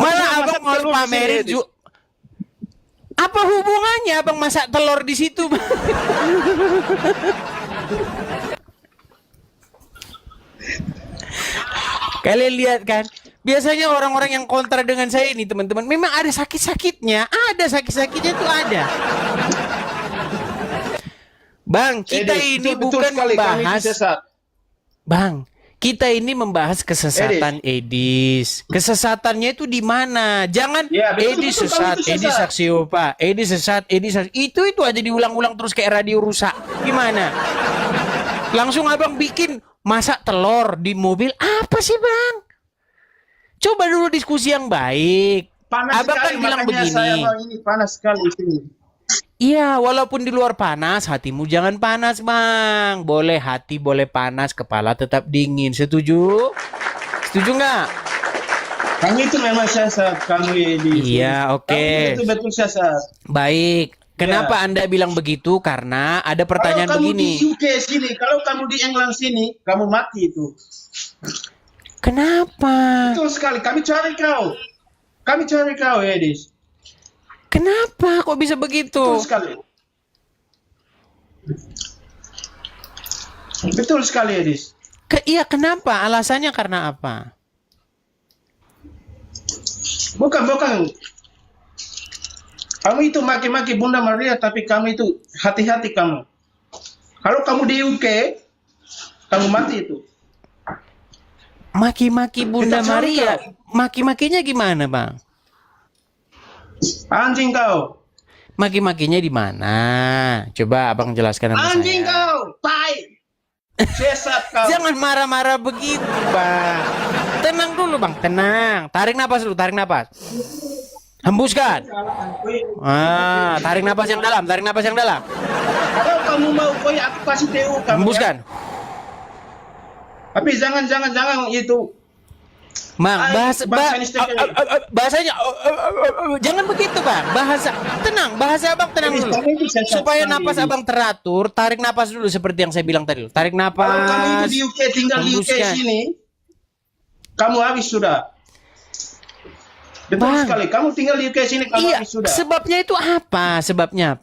Mana abang mau pamerin apa hubungannya abang masak telur di situ, Bang? Kalian lihat kan? Biasanya orang-orang yang kontra dengan saya ini, teman-teman, memang ada sakit-sakitnya. Ada sakit-sakitnya tuh ada. Bang, kita ini bukan membahas. Bang, kita ini membahas kesesatan Edis. Kesesatannya itu di mana? Jangan Edis sesat, Edis saksi Yehova, Edis sesat, Edis saksi. Itu aja diulang-ulang terus kayak radio rusak. Gimana? Langsung abang bikin masak telur di mobil. Apa sih, Bang? Coba dulu diskusi yang baik. Abang kan bilang begini. Ini panas sekali ini. Iya, walaupun di luar panas, hatimu jangan panas, Bang. Boleh hati, boleh panas, kepala tetap dingin. Setuju? Setuju nggak? Kamu itu memang sesat, kamu ini. Iya, oke. Kamu itu betul sesat. Baik. Kenapa Anda bilang begitu? Karena ada pertanyaan kalau kamu begini. Di UK sini, kalau kamu di England sini, kamu mati itu. Kenapa? Betul sekali. Kami cari kau, Edis. Kenapa? Kok bisa begitu? Betul sekali, Edis. Iya, kenapa? Alasannya karena apa? Bukan. Kamu itu maki-maki Bunda Maria, tapi kamu itu hati-hati kamu. Kalau kamu di UK, kamu mati itu. Maki-maki Bunda Maria? Maki-makinya gimana, Bang? Anjing kau. Maki-makinya di mana? Coba abang jelaskan sama Anjing saya. kau, tai. Sesat kau. Jangan marah-marah begitu, Bang. Tenang dulu, Bang. Tenang. Tarik napas dulu, tarik napas. Hembuskan. Tarik napas yang dalam, tarik napas yang dalam. Kalau kamu mau koi, aku kasih TU kamu. Hembuskan. Ya? Tapi jangan itu. Bang, bahasanya jangan begitu, Bang. Bahasa Abang tenang dulu. Supaya napas Abang teratur, tarik napas dulu seperti yang saya bilang tadi. Tarik napas. Kalau kamu itu di UK, tinggal di UK sini, kamu habis sudah. Betul sekali. Kamu tinggal di UK sini, kamu habis sudah. Sebabnya itu apa? Sebabnya.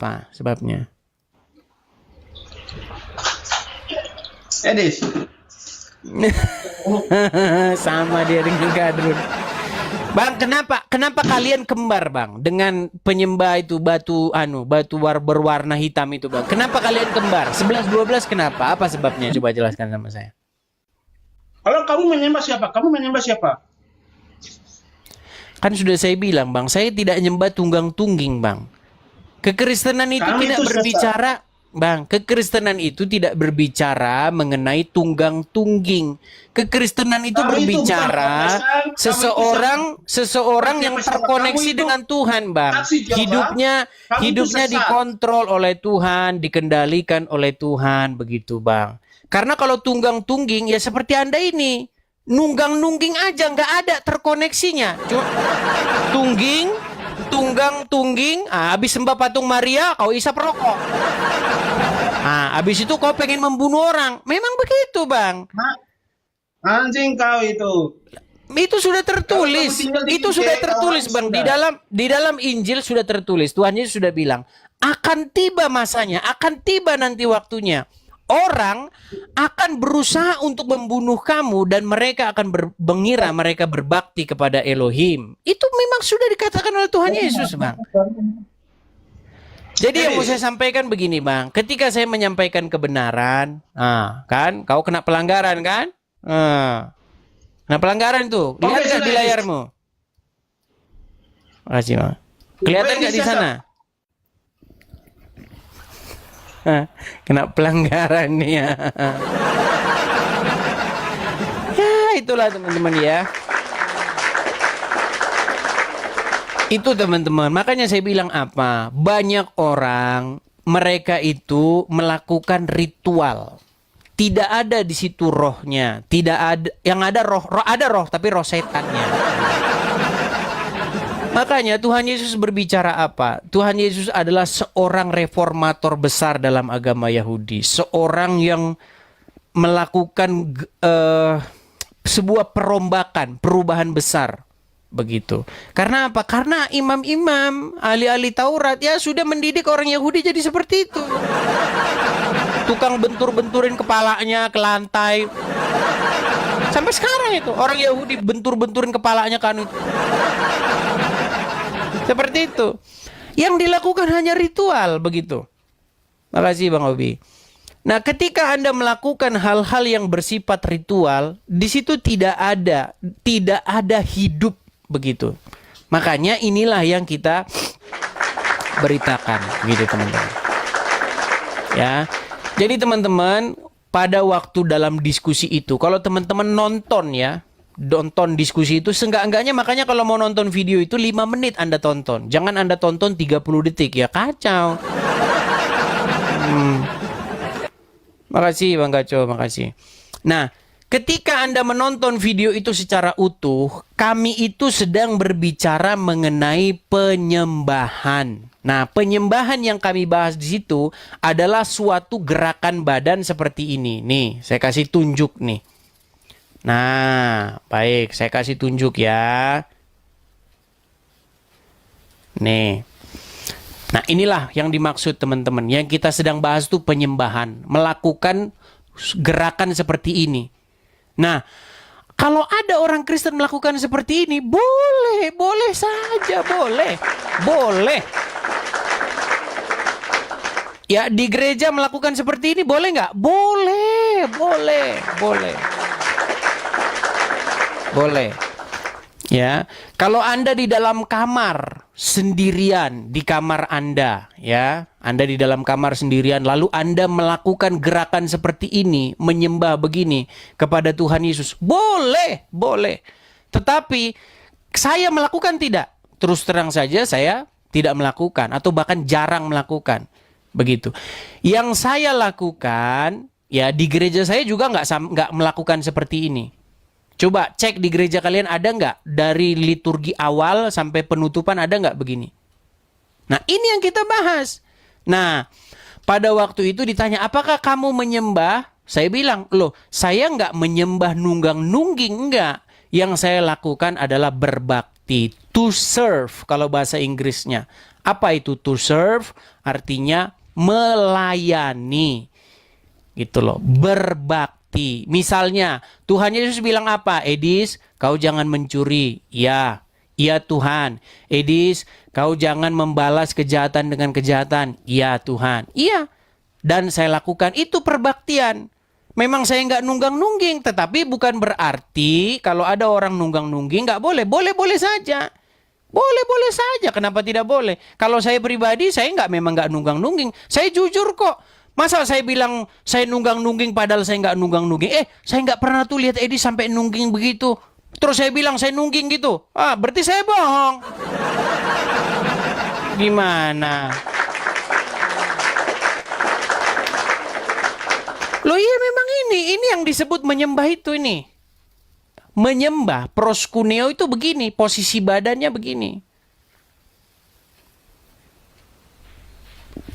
Edis. Sama dia dengan Gadrun. Bang, kenapa kalian kembar, Bang? Dengan penyembah itu batu berwarna hitam itu, Bang. Kenapa kalian kembar? 11-12 kenapa? Apa sebabnya? Coba jelaskan sama saya. Kalau kamu menyembah siapa? Kan sudah saya bilang, Bang, saya tidak nyembah tunggang-tungging, Bang. Kekristenan itu tidak berbicara Bang, kekristenan itu tidak berbicara mengenai tunggang tungging. Kekristenan itu berbicara seseorang yang terkoneksi dengan Tuhan, Bang. Hidupnya dikontrol oleh Tuhan, dikendalikan oleh Tuhan, begitu, Bang. Karena kalau tunggang tungging ya seperti Anda ini, nunggang nungging aja nggak ada terkoneksinya. Cuma tunggang tungging, habis sembah patung Maria, kau isap rokok. Habis itu kau pengen membunuh orang. Memang begitu, Bang. Anjing kau itu. Itu sudah tertulis. Itu sudah tertulis, Bang. Di dalam Injil sudah tertulis. Tuhan Yesus sudah bilang, akan tiba masanya, akan tiba nanti waktunya. Orang akan berusaha untuk membunuh kamu dan mereka akan mengira mereka berbakti kepada Elohim. Itu memang sudah dikatakan oleh Tuhan Yesus, Bang. Jadi yang mau saya sampaikan begini, Bang. Ketika saya menyampaikan kebenaran, kan, kau kena pelanggaran, kan? Kena pelanggaran tuh. Lihat nggak di layarmu? Makasih, Bang. Kelihatan nggak di sana? Kena pelanggaran nih ya. Ya itulah teman-teman ya. Itu teman-teman. Makanya saya bilang apa? Banyak orang mereka itu melakukan ritual. Tidak ada di situ rohnya. Tidak ada. Yang ada roh tapi roh setannya. Makanya Tuhan Yesus berbicara apa? Tuhan Yesus adalah seorang reformator besar dalam agama Yahudi. Seorang yang melakukan sebuah perombakan, perubahan besar. Begitu. Karena apa? Karena imam-imam, ahli-ahli Taurat ya sudah mendidik orang Yahudi jadi seperti itu. Tukang bentur-benturin kepalanya ke lantai. Sampai sekarang itu orang Yahudi bentur-benturin kepalanya kan itu. Seperti itu. Yang dilakukan hanya ritual begitu. Makasih Bang Obi. Nah, ketika Anda melakukan hal-hal yang bersifat ritual, di situ tidak ada hidup begitu. Makanya inilah yang kita beritakan gitu teman-teman. Ya. Jadi teman-teman, pada waktu dalam diskusi itu, kalau teman-teman nonton diskusi itu seenggak-enggaknya, makanya kalau mau nonton video itu 5 menit Anda tonton. Jangan Anda tonton 30 detik ya, kacau. Makasih Bang Gaco, makasih. Nah, ketika Anda menonton video itu secara utuh, kami itu sedang berbicara mengenai penyembahan. Nah, penyembahan yang kami bahas di situ adalah suatu gerakan badan seperti ini. Nih, saya kasih tunjuk nih. Nah, baik, saya kasih tunjuk ya. Nih. Nah, inilah yang dimaksud teman-teman. Yang kita sedang bahas tuh penyembahan. Melakukan gerakan seperti ini. Nah, kalau ada orang Kristen melakukan seperti ini, boleh saja, boleh. Ya, di gereja melakukan seperti ini boleh nggak? Boleh. Ya, kalau Anda di dalam kamar sendirian, di kamar Anda, ya, Anda di dalam kamar sendirian, lalu Anda melakukan gerakan seperti ini, menyembah begini kepada Tuhan Yesus, boleh. Tetapi saya melakukan tidak. Terus terang saja saya tidak melakukan atau bahkan jarang melakukan, begitu. Yang saya lakukan, ya di gereja saya juga nggak melakukan seperti ini. Coba cek di gereja kalian ada nggak dari liturgi awal sampai penutupan ada nggak begini? Nah ini yang kita bahas. Nah pada waktu itu ditanya apakah kamu menyembah? Saya bilang loh saya nggak menyembah nunggang-nungging, enggak. Yang saya lakukan adalah berbakti, to serve kalau bahasa Inggrisnya. Apa itu to serve? Artinya melayani, gitu loh, berbakti. Misalnya Tuhan Yesus bilang apa? Edis, kau jangan mencuri. Iya Tuhan. Edis, kau jangan membalas kejahatan dengan kejahatan. Iya Tuhan. Iya. Dan saya lakukan itu perbaktian. Memang saya nggak nunggang-nungging, tetapi bukan berarti kalau ada orang nunggang-nungging nggak boleh. Boleh saja. Boleh saja. Kenapa tidak boleh? Kalau saya pribadi, saya memang nggak nunggang-nungging. Saya jujur kok. Masa saya bilang saya nunggang-nungging padahal saya nggak nunggang-nungging. Saya nggak pernah tuh lihat Edi sampai nungging begitu. Terus saya bilang saya nungging gitu. Berarti saya bohong. Gimana? Loh iya memang ini yang disebut menyembah itu ini. Menyembah proskuneo itu begini, posisi badannya begini.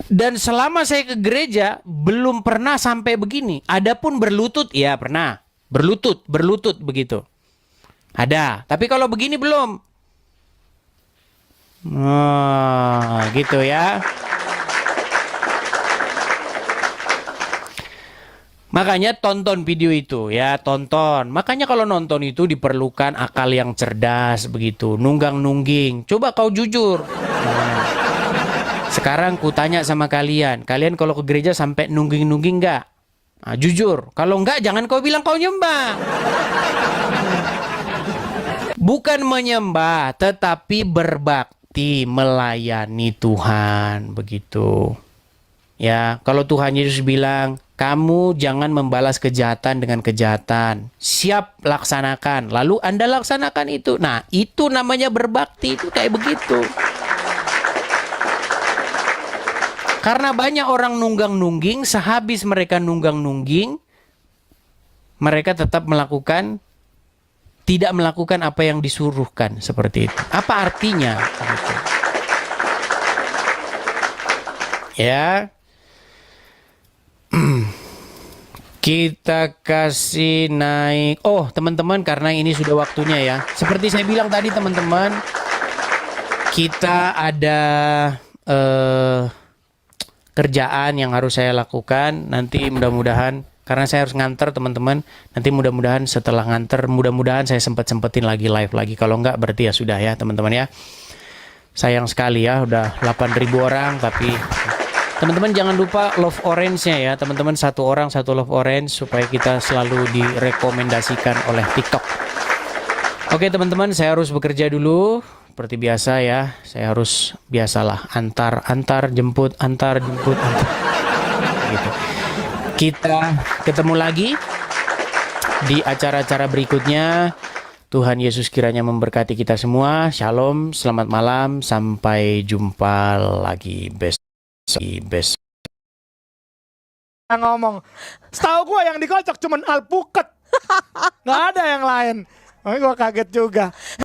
Dan selama saya ke gereja belum pernah sampai begini. Adapun berlutut, ya pernah. Berlutut begitu. Ada, tapi kalau begini belum. Gitu ya. Makanya tonton video itu ya, tonton. Makanya kalau nonton itu diperlukan akal yang cerdas begitu. Nunggang-nungging. Coba kau jujur. Sekarang ku tanya sama kalian kalau ke gereja sampai nungging-nungging nggak? Jujur, kalau nggak jangan kau bilang kau nyembah. Bukan menyembah, tetapi berbakti, melayani Tuhan, begitu. Ya, kalau Tuhan Yesus bilang, kamu jangan membalas kejahatan dengan kejahatan. Siap laksanakan, lalu Anda laksanakan itu. Nah, itu namanya berbakti, itu kayak begitu. Karena banyak orang nunggang-nungging, sehabis mereka nunggang-nungging, mereka tetap tidak melakukan apa yang disuruhkan, seperti itu. Apa artinya? Gitu. Ya. Kita kasih naik. Oh, teman-teman, karena ini sudah waktunya ya. Seperti saya bilang tadi, teman-teman, kita ada kerjaan yang harus saya lakukan nanti, mudah-mudahan karena saya harus nganter teman-teman, nanti mudah-mudahan setelah nganter mudah-mudahan saya sempetin lagi live lagi. Kalau enggak berarti ya sudah ya teman-teman ya. Sayang sekali ya udah 8.000 orang, tapi teman-teman jangan lupa love orange-nya ya teman-teman, 1 orang 1 love orange supaya kita selalu direkomendasikan oleh TikTok. Oke teman-teman, saya harus bekerja dulu. Seperti biasa ya, saya harus biasalah antar jemput. Gitu. Kita ketemu lagi di acara-acara berikutnya. Tuhan Yesus kiranya memberkati kita semua. Shalom, selamat malam, sampai jumpa lagi besok. Ngomong, setahu gua yang dikocok cuman alpukat, nggak ada yang lain. Gue kaget juga.